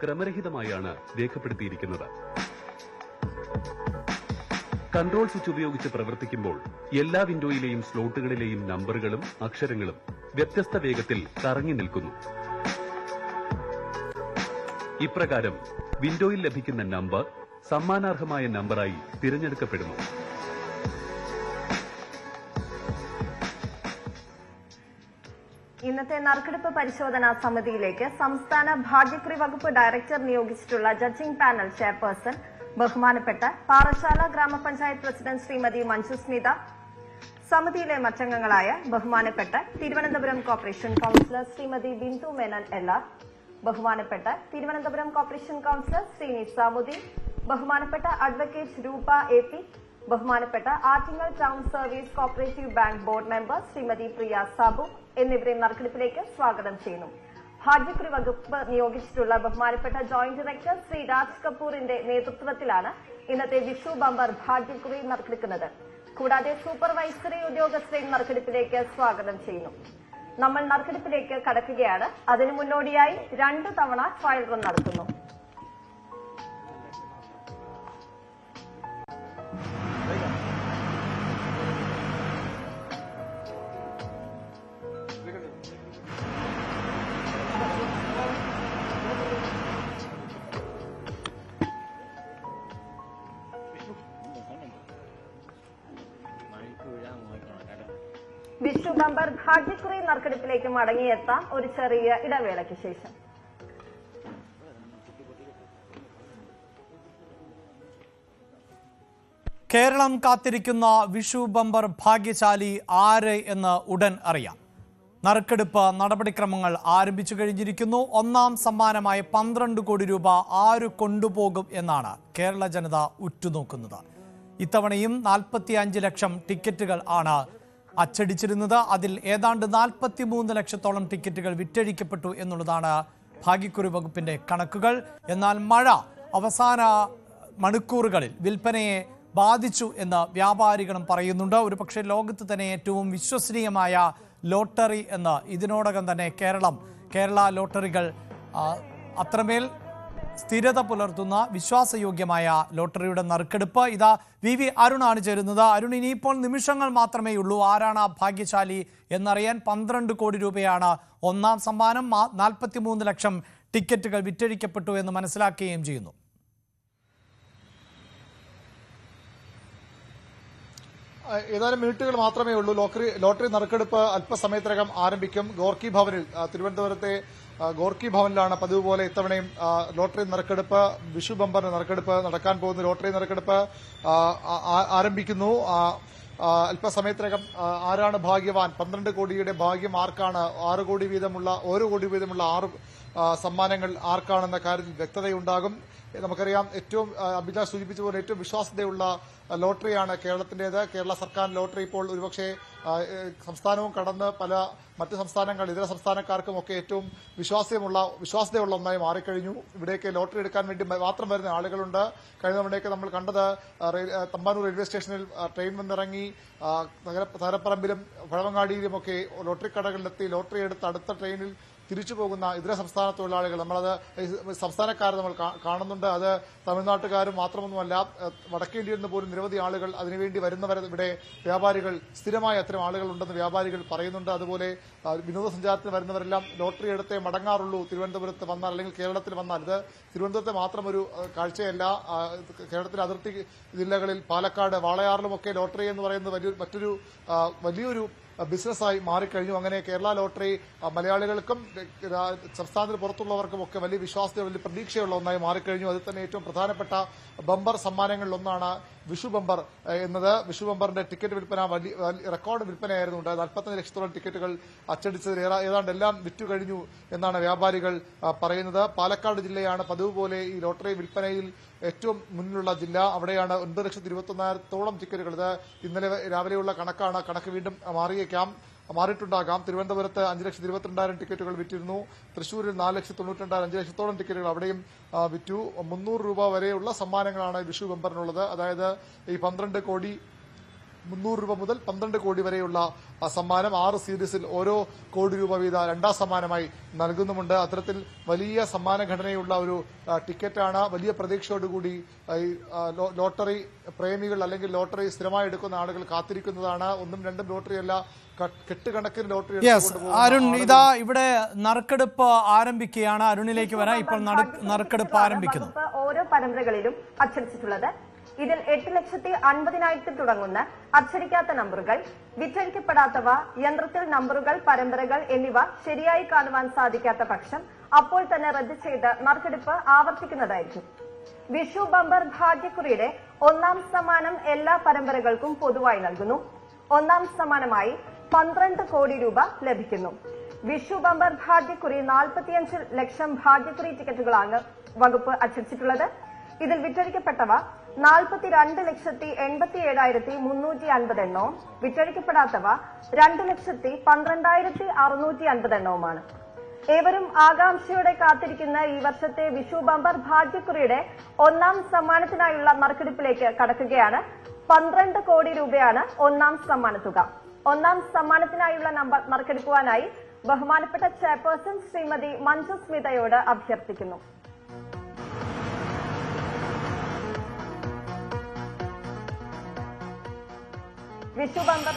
ക്രമരഹിതമായാണ് രേഖപ്പെടുത്തിയിരിക്കുന്നത്. Control switch ഉപയോഗിച്ച് പ്രവർത്തിക്കുമ്പോൾ എല്ലാ വിൻഡോയിലെയും സ്ലോട്ടുകളിലെയും നമ്പറുകളും അക്ഷരങ്ങളും വ്യത്യസ്ത വേഗത്തിൽ കറങ്ങി നിൽക്കുന്നു. ഇപ്രകാരം വിൻഡോയിൽ ലഭിക്കുന്ന നമ്പർ സമ്മാനാർഹമായ നമ്പറായി തിരഞ്ഞെടുക്കപ്പെടുന്നു. ഇന്നത്തെ നറുക്കെടുപ്പ് പരിശോധനാ സമിതിയിലേക്ക് സംസ്ഥാന ഭാഗ്യക്കുറി വകുപ്പ് ഡയറക്ടർ നിയോഗിച്ചിട്ടുള്ള ജഡ്ജിംഗ് പാനൽ ചെയർപേഴ്സൺ ബഹുമാനപ്പെട്ട പാറശാല ഗ്രാമപഞ്ചായത്ത് പ്രസിഡന്റ് ശ്രീമതി മഞ്ജുസ്മിത, സമിതിയിലെ മറ്റംഗങ്ങളായ ബഹുമാനപ്പെട്ട Thiruvananthapuram corporation councillor Shrimati Bindu Menon LR, ബഹുമാനപ്പെട്ട തിരുവനന്തപുരം കോർപ്പറേഷൻ കൌൺസിലർ ശ്രീ നിസാമുദ്ദീൻ, ബഹുമാനപ്പെട്ട അഡ്വക്കേറ്റ് രൂപ AP, ബഹുമാനപ്പെട്ട Attingal town service cooperative bank board member Shrimati Priya Sabu എന്നിവരെ നറുക്കെടുപ്പിലേക്ക് സ്വാഗതം ചെയ്യുന്നു. ഭാഗ്യക്കുറി വകുപ്പ് നിയോഗിച്ചിട്ടുള്ള ബഹുമാനപ്പെട്ട ജോയിന്റ് ഡയറക്ടർ ശ്രീ രാജ് കപൂറിന്റെ നേതൃത്വത്തിലാണ് ഇന്നത്തെ വിഷു ബമ്പർ ഭാഗ്യക്കുറി നറുക്കെടുക്കുന്നത്. കൂടാതെ സൂപ്പർവൈസറി ഉദ്യോഗസ്ഥരെയും നറുക്കെടുപ്പിലേക്ക് സ്വാഗതം ചെയ്യുന്നു. നമ്മൾ നറുക്കെടുപ്പിലേക്ക് കടക്കുകയാണ്. അതിനു മുന്നോടിയായി 2 തവണ ട്രയൽ റൺ നടത്തുന്നു. വിഷു ബമ്പർ ഭാഗ്യക്കുറി നറുക്കെടുപ്പിലേക്ക് മടങ്ങിയെത്താം ഒരു ചെറിയ ഇടവേളയ്ക്ക് ശേഷം. കേരളം കാത്തിരിക്കുന്ന വിഷു ബമ്പർ ഭാഗ്യശാലി ആര് എന്ന് ഉടൻ അറിയാം. നറുക്കെടുപ്പ് നടപടിക്രമങ്ങൾ ആരംഭിച്ചു കഴിഞ്ഞിരിക്കുന്നു. ഒന്നാം സമ്മാനമായ 12 കോടി രൂപ ആര് കൊണ്ടുപോകും എന്നാണ് കേരള ജനത ഉറ്റുനോക്കുന്നത്. ഇത്തവണയും 45 ലക്ഷം ടിക്കറ്റുകൾ ആണ് അച്ചടിച്ചിരുന്നത്. അതിൽ ഏതാണ്ട് 43 ലക്ഷത്തോളം ടിക്കറ്റുകൾ വിറ്റഴിക്കപ്പെട്ടു എന്നുള്ളതാണ് ഭാഗ്യക്കുറി വകുപ്പിന്റെ കണക്കുകൾ. എന്നാൽ മഴ അവസാന മണിക്കൂറുകളിൽ വിൽപ്പനയെ ബാധിച്ചു എന്ന് വ്യാപാരികളും പറയുന്നുണ്ട്. ഒരുപക്ഷെ ലോകത്ത് തന്നെ ഏറ്റവും വിശ്വസനീയമായ ലോട്ടറി എന്ന് ഇതിനോടകം തന്നെ കേരള ലോട്ടറികൾ അത്രമേൽ സ്ഥിരത പുലർത്തുന്ന വിശ്വാസയോഗ്യമായ ലോട്ടറിയുടെ നറുക്കെടുപ്പ് ഇതാ VV അരുണാണ് ചേരുന്നത്. അരുൺ, ഇനിയിപ്പോൾ നിമിഷങ്ങൾ മാത്രമേ ഉള്ളൂ ആരാണ് ആ ഭാഗ്യശാലി എന്നറിയാൻ. 12 കോടി രൂപയാണ് ഒന്നാം സമ്മാനം. 43 ലക്ഷം ടിക്കറ്റുകൾ വിറ്റഴിക്കപ്പെട്ടു എന്ന് മനസ്സിലാക്കുകയും ചെയ്യുന്നു. ഏതാനും മിനിറ്റുകൾ മാത്രമേ ഉള്ളൂ. ലോട്ടറി നറുക്കെടുപ്പ് അല്പസമയത്തിനകം ആരംഭിക്കും. ഗോർക്കി ഭവനിൽ, തിരുവനന്തപുരത്തെ ഗോർക്കി ഭവനിലാണ് പതിവ് പോലെ ഇത്തവണയും ലോട്ടറി നറുക്കെടുപ്പ്, വിഷു ബമ്പറിന്റെ നറുക്കെടുപ്പ് നടക്കാൻ പോകുന്നു. ലോട്ടറി നറുക്കെടുപ്പ് ആരംഭിക്കുന്നു. അല്പസമയത്തിനകം ആരാണ് ഭാഗ്യവാൻ, 12 കോടിയുടെ ഭാഗ്യം ആർക്കാണ്, 6 കോടി വീതമുള്ള 6 സമ്മാനങ്ങൾ ആർക്കാണെന്ന കാര്യത്തിൽ വ്യക്തതയുണ്ടാകും. നമുക്കറിയാം, ഏറ്റവും അഭിലാഷ് സൂചിപ്പിച്ചതുപോലെ ഏറ്റവും വിശ്വാസ്യതയുള്ള ലോട്ടറിയാണ് കേരളത്തിന്റേത്. കേരള സർക്കാർ ലോട്ടറി ഇപ്പോൾ ഒരുപക്ഷെ സംസ്ഥാനവും കടന്ന് പല മറ്റ് സംസ്ഥാനങ്ങൾ, ഇതര സംസ്ഥാനക്കാർക്കും ഒക്കെ ഏറ്റവും വിശ്വാസ്യതയുള്ള ഒന്നായി മാറിക്കഴിഞ്ഞു. ഇവിടേക്ക് ലോട്ടറി എടുക്കാൻ വേണ്ടി മാത്രം വരുന്ന ആളുകളുണ്ട്. കഴിഞ്ഞ തവണയൊക്കെ നമ്മൾ കണ്ടത് തമ്പാനൂർ റെയിൽവേ സ്റ്റേഷനിൽ ട്രെയിൻ വന്നിറങ്ങി തകരപ്പറമ്പിലും പഴവങ്ങാടിയിലുമൊക്കെ ലോട്ടറി കടകളിലെത്തി ലോട്ടറി എടുത്ത് അടുത്ത ട്രെയിനിൽ തിരിച്ചു പോകുന്ന ഇതര സംസ്ഥാന തൊഴിലാളികൾ, നമ്മളത് സംസ്ഥാനക്കാരെ നമ്മൾ കാണുന്നുണ്ട്. അത് തമിഴ്നാട്ടുകാരും മാത്രമൊന്നുമല്ല, വടക്കേ ഇന്ത്യയിൽ നിന്ന് പോലും നിരവധി ആളുകൾ അതിനുവേണ്ടി വരുന്നവർ, ഇവിടെ വ്യാപാരികൾ, സ്ഥിരമായ അത്തരം ആളുകൾ ഉണ്ടെന്ന് വ്യാപാരികൾ പറയുന്നുണ്ട്. അതുപോലെ വിനോദസഞ്ചാരത്തിന് വരുന്നവരെല്ലാം ലോട്ടറി എടുത്തേ മടങ്ങാറുള്ളൂ തിരുവനന്തപുരത്ത് വന്നാൽ, അല്ലെങ്കിൽ കേരളത്തിൽ വന്നാൽ. ഇത് തിരുവനന്തപുരത്തെ മാത്രം ഒരു കാഴ്ചയല്ല. കേരളത്തിലെ അതിർത്തി ജില്ലകളിൽ പാലക്കാട്, വാളയാറിലുമൊക്കെ ലോട്ടറി എന്ന് പറയുന്നത് മറ്റൊരു വലിയൊരു ബിസിനസ്സായി മാറിക്കഴിഞ്ഞു. അങ്ങനെ കേരള ലോട്ടറി മലയാളികൾക്കും സംസ്ഥാനത്തിന് പുറത്തുള്ളവർക്കും ഒക്കെ വലിയ വിശ്വാസ്യത, വലിയ പ്രതീക്ഷയുള്ള ഒന്നായി മാറിക്കഴിഞ്ഞു. അതിൽ തന്നെ ഏറ്റവും പ്രധാനപ്പെട്ട ബമ്പർ സമ്മാനങ്ങളിലൊന്നാണ് വിഷു ബമ്പർ എന്നത്. വിഷു ബമ്പറിന്റെ ടിക്കറ്റ് വിൽപ്പന വലിയ റെക്കോർഡ് വിൽപ്പനയായിരുന്നു. 45 ലക്ഷത്തോളം ടിക്കറ്റുകൾ അച്ചടിച്ചതിൽ ഏതാണ്ട് എല്ലാം വിറ്റുകഴിഞ്ഞു എന്നാണ് വ്യാപാരികൾ പറയുന്നത്. പാലക്കാട് ജില്ലയാണ് പതിവ് പോലെ ഈ ലോട്ടറി വിൽപ്പനയിൽ ഏറ്റവും മുന്നിലുള്ള ജില്ല. അവിടെയാണ് 9,21,000-ഓളം ടിക്കറ്റുകൾ. ഇത് ഇന്നലെ രാവിലെയുള്ള കണക്കാണ്. കണക്ക് വീണ്ടും മാറിയിട്ടുണ്ടാകാം. തിരുവനന്തപുരത്ത് 5,22,000 ടിക്കറ്റുകൾ വിറ്റിരുന്നു. തൃശൂരിൽ 4,92,000, 5 ലക്ഷത്തോളം ടിക്കറ്റുകൾ അവിടെയും വിറ്റു. 300 രൂപ വരെയുള്ള സമ്മാനങ്ങളാണ് വിഷു ബമ്പറിനുള്ളത്. അതായത് ഈ 12 കോടി 300 രൂപ മുതൽ 12 കോടി വരെയുള്ള സമ്മാനം 6 സീരീസിൽ ഓരോ കോടി രൂപ വീത രണ്ടാം സമ്മാനമായി നൽകുന്നുമുണ്ട്. അത്തരത്തിൽ വലിയ സമ്മാന ഘടനയുള്ള ഒരു ടിക്കറ്റാണ്. വലിയ പ്രതീക്ഷയോടുകൂടി ലോട്ടറി പ്രേമികൾ അല്ലെങ്കിൽ ലോട്ടറി സ്ഥിരമായി എടുക്കുന്ന ആളുകൾ കാത്തിരിക്കുന്നതാണ്. 1ഉം 2ഉം ലോട്ടറി അല്ല, കെട്ടുകണക്കിന് ലോട്ടറി. അരുൺ, ഇതാ ഇവിടെ നറുക്കെടുപ്പ് ആരംഭിക്കുകയാണ്. അരുണിലേക്ക് വരാം. ഇപ്പോൾ നറുക്കെടുപ്പ് ആരംഭിക്കുന്നു. ഓരോ പരമ്പരകളിലും അച്ചടിച്ചിട്ടുള്ളത്. ഇതിൽ 8,50,000 തുടങ്ങുന്ന അച്ചടിക്കാത്ത നമ്പറുകൾ, വിറ്റഴിക്കപ്പെടാത്തവ, യന്ത്രത്തിൽ നമ്പറുകൾ, പരമ്പരകൾ എന്നിവ ശരിയായി കാണുവാൻ സാധിക്കാത്ത പക്ഷം അപ്പോൾ തന്നെ റദ്ദ് ചെയ്ത് നറുക്കെടുപ്പ് ആവർത്തിക്കുന്നതായിരിക്കും. വിഷു ബമ്പർ ഭാഗ്യക്കുറിയുടെ 1ാം സമ്മാനം എല്ലാ പരമ്പരകൾക്കും പൊതുവായി നൽകുന്നു. 1ാം സമ്മാനമായി 12 കോടി രൂപ ലഭിക്കുന്നു. വിഷു ബമ്പർ ഭാഗ്യക്കുറി 45 ലക്ഷം ഭാഗ്യക്കുറി ടിക്കറ്റുകളാണ് വകുപ്പ് അച്ചടിച്ചിട്ടുള്ളത്. ഇതിൽ വിറ്റഴിക്കപ്പെട്ടവ 42,87,350 എണ്ണവും വിറ്റഴിക്കപ്പെടാത്തവ 2,12,650 എണ്ണവുമാണ്. ഏവരും ആകാംക്ഷയോടെ കാത്തിരിക്കുന്ന ഈ വർഷത്തെ വിഷു ബമ്പർ ഭാഗ്യക്കുറിയുടെ 1ാം സമ്മാനത്തിനായുള്ള നറുക്കെടുപ്പിലേക്ക് കടക്കുകയാണ്. 12 കോടി രൂപയാണ് 1ാം സമ്മാന തുക. 1ാം സമ്മാനത്തിനായുള്ള നമ്പർ നറുക്കെടുക്കുവാനായി ബഹുമാനപ്പെട്ട ചെയർപേഴ്സൺ ശ്രീമതി മഞ്ജു സ്മിതയോട് അഭ്യർത്ഥിക്കുന്നു. വിഷു ബമ്പർ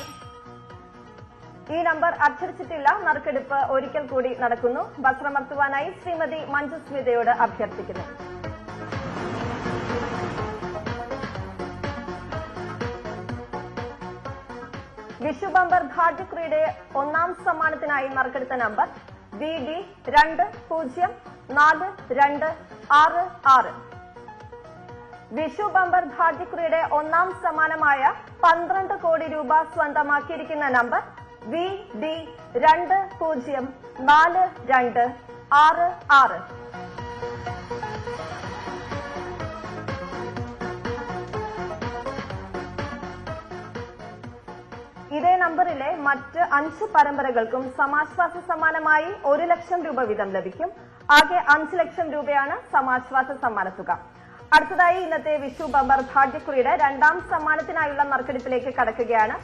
ഈ നമ്പർ അച്ചടിച്ചിട്ടില്ല. നറുക്കെടുപ്പ് ഒരിക്കൽ കൂടി നടക്കുന്നു. വസ്ത്രമർത്തുവാനായി ശ്രീമതി മഞ്ജു സ്മിതയോട് അഭ്യർത്ഥിക്കുന്നു. വിഷു ബമ്പർ ഭാഗ്യക്കുറിയുടെ 1ാം സമ്മാനത്തിനായി നറുക്കെടുത്ത നമ്പർ VD 204266. വിഷു ബമ്പർ ഭാഗ്യക്കുറിയുടെ 1ാം സമ്മാനമായ 12 കോടി രൂപ സ്വന്തമാക്കിയിരിക്കുന്ന നമ്പർ VD 204266. ഇതേ നമ്പറിലെ മറ്റ് 5 പരമ്പരകൾക്കും സമാശ്വാസ സമ്മാനമായി 1 ലക്ഷം രൂപ വീതം ലഭിക്കും. ആകെ 5 ലക്ഷം രൂപയാണ് സമാശ്വാസ സമ്മാന തുക. അടുത്തതായി ഇന്നത്തെ വിഷു ബമ്പർ ഭാഗ്യക്കുറിയുടെ 2ാം സമ്മാനത്തിനായുള്ള നറുക്കെടുപ്പിലേക്ക് കടക്കുകയാണ്.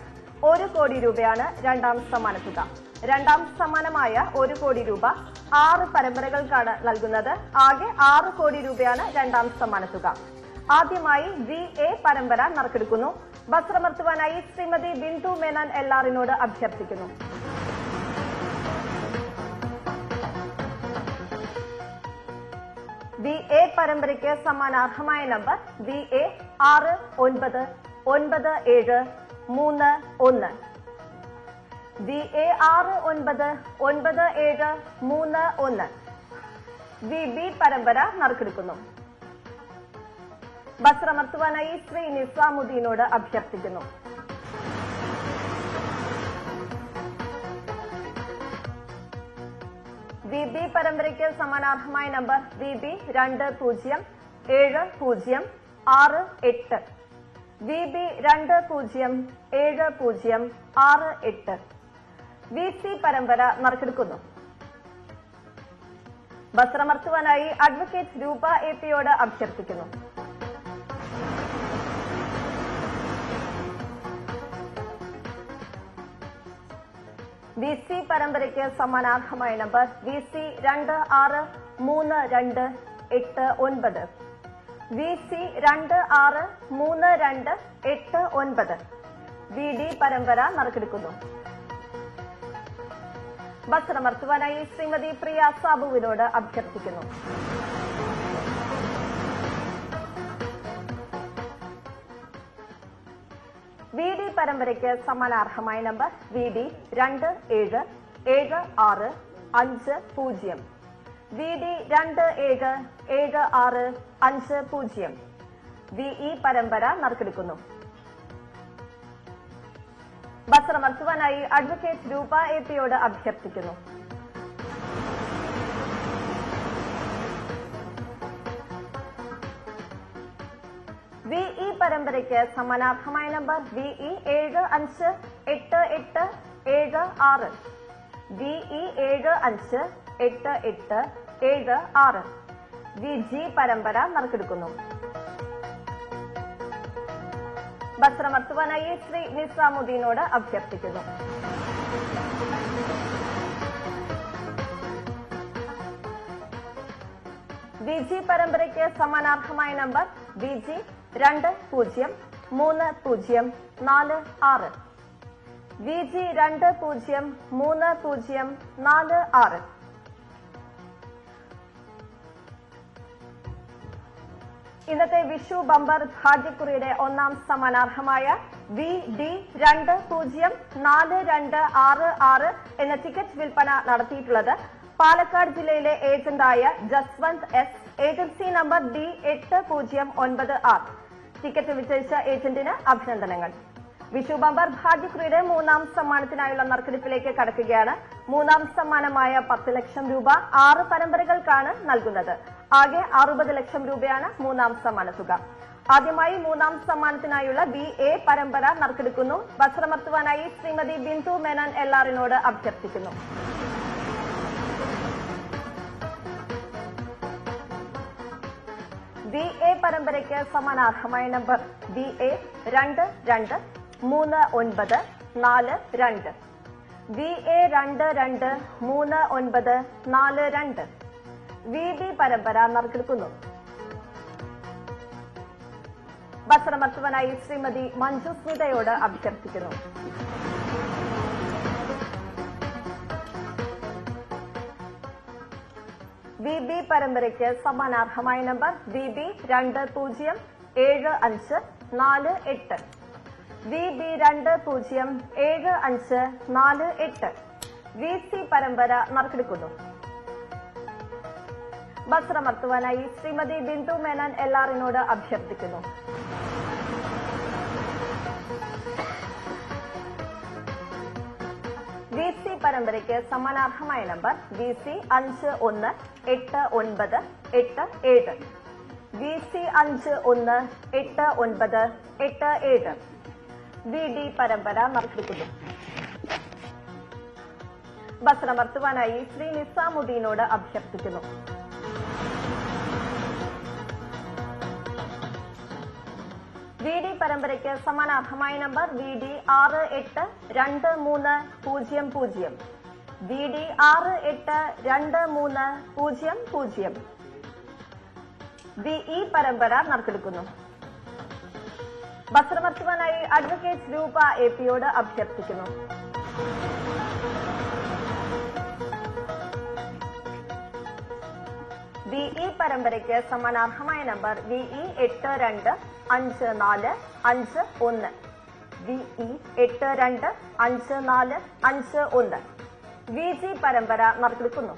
1 കോടി രൂപയാണ് 2ാം സമ്മാന തുക. 2ാം സമ്മാനമായ 1 കോടി രൂപ 6 പരമ്പരകൾക്കാണ് നൽകുന്നത്. ആകെ 6 കോടി രൂപയാണ് 2ാം സമ്മാന തുക. ആദ്യമായി VA പരമ്പര നറുക്കെടുക്കുന്നു. വസ്ത്രമർത്തുവാനായി ശ്രീമതി ബിന്ദു മേനൻ LRനോട് അഭ്യർത്ഥിക്കുന്നു. VA പരമ്പരയ്ക്ക് സമ്മാനാർഹമായ നമ്പർ VA 699731. VA 699731. VB പരമ്പര നറുക്കെടുക്കുന്നു. വസ്ത്രമർത്തുവാനായി ശ്രീ നിസാമുദ്ദീനോട് അഭ്യർത്ഥിക്കുന്നു. VB പരമ്പരയ്ക്ക് സമ്മാനാർഹമായ നമ്പർ VB 207068. VB 207068. VC പരമ്പര നറുക്കെടുക്കുന്നു. വസ്ത്രമർത്തുവാനായി അഡ്വക്കേറ്റ് രൂപ AP അഭ്യർത്ഥിക്കുന്നു. VC പരമ്പരയ്ക്ക് സമ്മാനാർഹമായ നമ്പർ VC 263289. VC 263289. VD പരമ്പര നറുക്കെടുക്കുന്നു. വസ്ത്രമർത്തുവാനായി ശ്രീമതി പ്രിയ സാബുവിനോട് അഭ്യർത്ഥിക്കുന്നു. VD പരമ്പരയ്ക്ക് സമ്മാനാർഹമായ നമ്പർ VD 277650. VD 277650. VE പരമ്പര നറുക്കെടുക്കുന്നു. വസ്ത്രമർത്തുവാനായി അഡ്വക്കേറ്റ് രൂപ AP അഭ്യർത്ഥിക്കുന്നു. VE പരമ്പരയ്ക്ക് സമ്മാനാർഹമായ നമ്പർ VE 758876. VE 758876. VG പരമ്പര നറുക്കെടുക്കുന്നു. വസ്ത്രമർത്തുവാനായി ശ്രീ നിസാമുദ്ദീനോട് അഭ്യർത്ഥിക്കുന്നു. VG പരമ്പരയ്ക്ക് സമാനാർഹമായ നമ്പർ VG 203046. VG 203046. ഇന്നത്തെ വിഷു ബമ്പർ ഭാഗ്യക്കുറിയുടെ ഒന്നാം സമ്മാനാർഹമായ VD 204266 എന്ന ടിക്കറ്റ് വിൽപ്പന നടത്തിയിട്ടുള്ളത് പാലക്കാട് ജില്ലയിലെ ഏജന്റായ Jaswanth S, agency number D809R. Ticket വിജയിച്ച ഏജന്റിന് അഭിനന്ദനങ്ങൾ. വിഷു ബമ്പർ ഭാഗ്യക്കുറിയുടെ മൂന്നാം സമ്മാനത്തിനായുള്ള നറുക്കെടുപ്പിലേക്ക് കടക്കുകയാണ്. മൂന്നാം സമ്മാനമായ 10 ലക്ഷം രൂപ 6 പരമ്പരകൾക്കാണ് നൽകുന്നത്. ആകെ 60 ലക്ഷം രൂപയാണ് മൂന്നാം സമ്മാന തുക. ആദ്യമായി മൂന്നാം സമ്മാനത്തിനായുള്ള BA പരമ്പര നറുക്കെടുക്കുന്നു. വസ്ത്രമർത്തുവാനായി ശ്രീമതി ബിന്ദു മേനൻ LRനോട് അഭ്യർത്ഥിക്കുന്നു. BA പരമ്പരയ്ക്ക് സമാനാർഹമായ നമ്പർ BA 223942. BA 223942. VB പരമ്പര നറുക്കെടുക്കുന്നു. വസ്ത്രമർത്തുവാനായി ശ്രീമതി മഞ്ജു സ്മിതയോട് അഭ്യർത്ഥിക്കുന്നു. VB പരമ്പരയ്ക്ക് സമാനാർഹമായ നമ്പർ VB 207548. VB 207548. VC പരമ്പര നറുക്കെടുക്കുന്നു. വസ്ത്രമർത്തുവാനായി ശ്രീമതി ബിന്ദു മേനൻ LRനോട് അഭ്യർത്ഥിക്കുന്നു. VC പരമ്പരയ്ക്ക് സമാനാർഹമായ നമ്പർ VC 518987. VC 518987. VD പരമ്പര നറുക്കെടുക്കുന്നു. വസ്ത്രമർത്തുവാനായി ശ്രീ നിസാമുദ്ദീനോട് അഭ്യർത്ഥിക്കുന്നു. VD പരമ്പരയ്ക്ക് സമാനാർഹമായ നമ്പർ VD 682300. VD 682300. VE പരമ്പര നറുക്കെടുക്കുന്നു. വസ്ത്രമർത്തുവാനായി അഡ്വക്കേറ്റ് രൂപ APയോട് അഭ്യർത്ഥിക്കുന്നു. VE പരമ്പരയ്ക്ക് സമാനാർഹമായ നമ്പർ VE 825451. VE 825451. VG പരമ്പര നറുക്കെടുക്കുന്നു.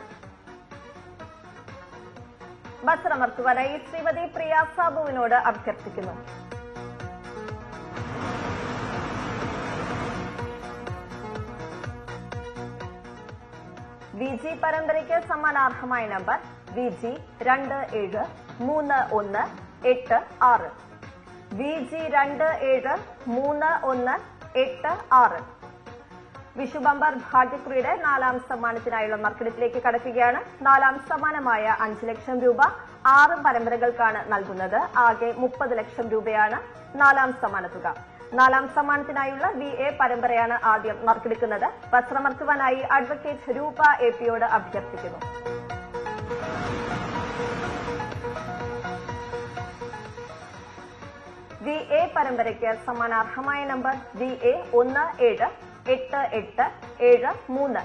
വസ്ത്രമർത്തുവാനായി ശ്രീമതി പ്രിയ സാബുവിനോട് അഭ്യർത്ഥിക്കുന്നു. VG പരമ്പരയ്ക്ക് സമാനാർഹമായ number VG 273186. VG 273186. Vishu bumper ഭാഗ്യക്കുറിയുടെ നാലാം സമ്മാനത്തിനായുള്ള നറുക്കെടുപ്പിലേക്ക് കടക്കുകയാണ്. നാലാം സമ്മാനമായ 5 ലക്ഷം രൂപ 6 പരമ്പരകൾക്കാണ് നൽകുന്നത്. ആകെ 30 ലക്ഷം രൂപയാണ് നാലാം സമ്മാന തുക. നാലാം സമ്മാനത്തിനായുള്ള VA പരമ്പരയാണ് ആദ്യം നറുക്കെടുക്കുന്നത്. വസ്ത്രമർത്തുവാനായി അഡ്വക്കേറ്റ് രൂപ APയോട് അഭ്യർത്ഥിക്കുന്നു. VA പരമ്പരയ്ക്ക് സമാനാർഹമായ നമ്പർ VA 178873.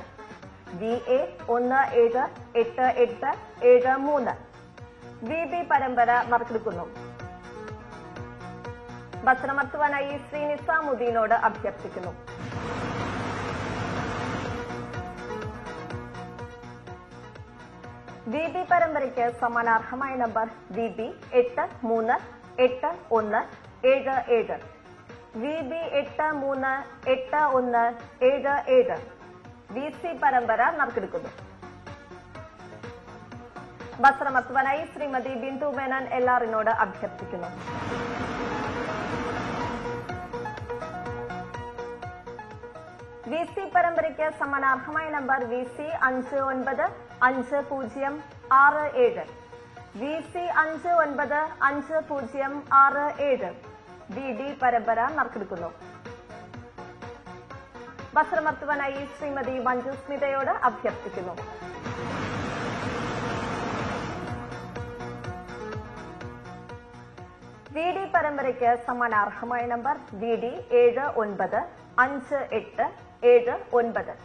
VA 178873. VB പരമ്പര നറുക്കെടുക്കുന്നു. വസ്ത്രമർത്തുവാനായി ശ്രീ നിസാമുദ്ദീനോട് അഭ്യർത്ഥിക്കുന്നു. VB പരമ്പരയ്ക്ക് സമാനാർഹമായ നമ്പർ VB 838177. VB 838177. VC പരമ്പര നറുക്കെടുക്കുന്നു. വസ്ത്രമർത്തുവാനായി ശ്രീമതി ബിന്ദു മേനൻ LRനോട് അഭ്യർത്ഥിക്കുന്നു. VC പരമ്പരയ്ക്ക് സമാനാർഹമായ നമ്പർ VC 595067. VC 595067. VD പരമ്പര നറുക്കെടുക്കുന്നു. വസ്ത്രമർത്തുവാനായി ശ്രീമതി മഞ്ജു സ്മിതയോട് അഭ്യർത്ഥിക്കുന്നു. VD പരമ്പരയ്ക്ക് സമ്മാനാർഹമായ നമ്പർ VD 795879.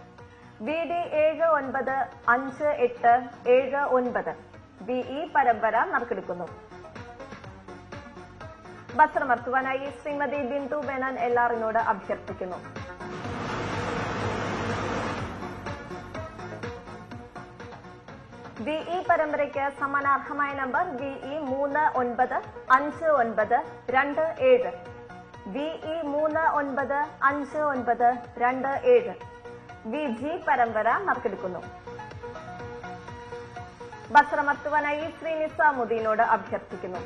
VD 795879. VE പരമ്പര നറുക്കെടുക്കുന്നു. വസ്ത്രമർത്തുവാനായി ശ്രീമതി ബിന്ദു മേനോൻ എല്ലാറിനോട് അഭ്യർത്ഥിക്കുന്നു. VE പരമ്പരയ്ക്ക് സമ്മാനാർഹമായ നമ്പർ VE 395927. VE 395927. VG പരമ്പര നറുക്കെടുക്കുന്നു. വസ്ത്രമർത്തുവാനായി ശ്രീ നിസാമുദ്ദീനോട് അഭ്യർത്ഥിക്കുന്നു.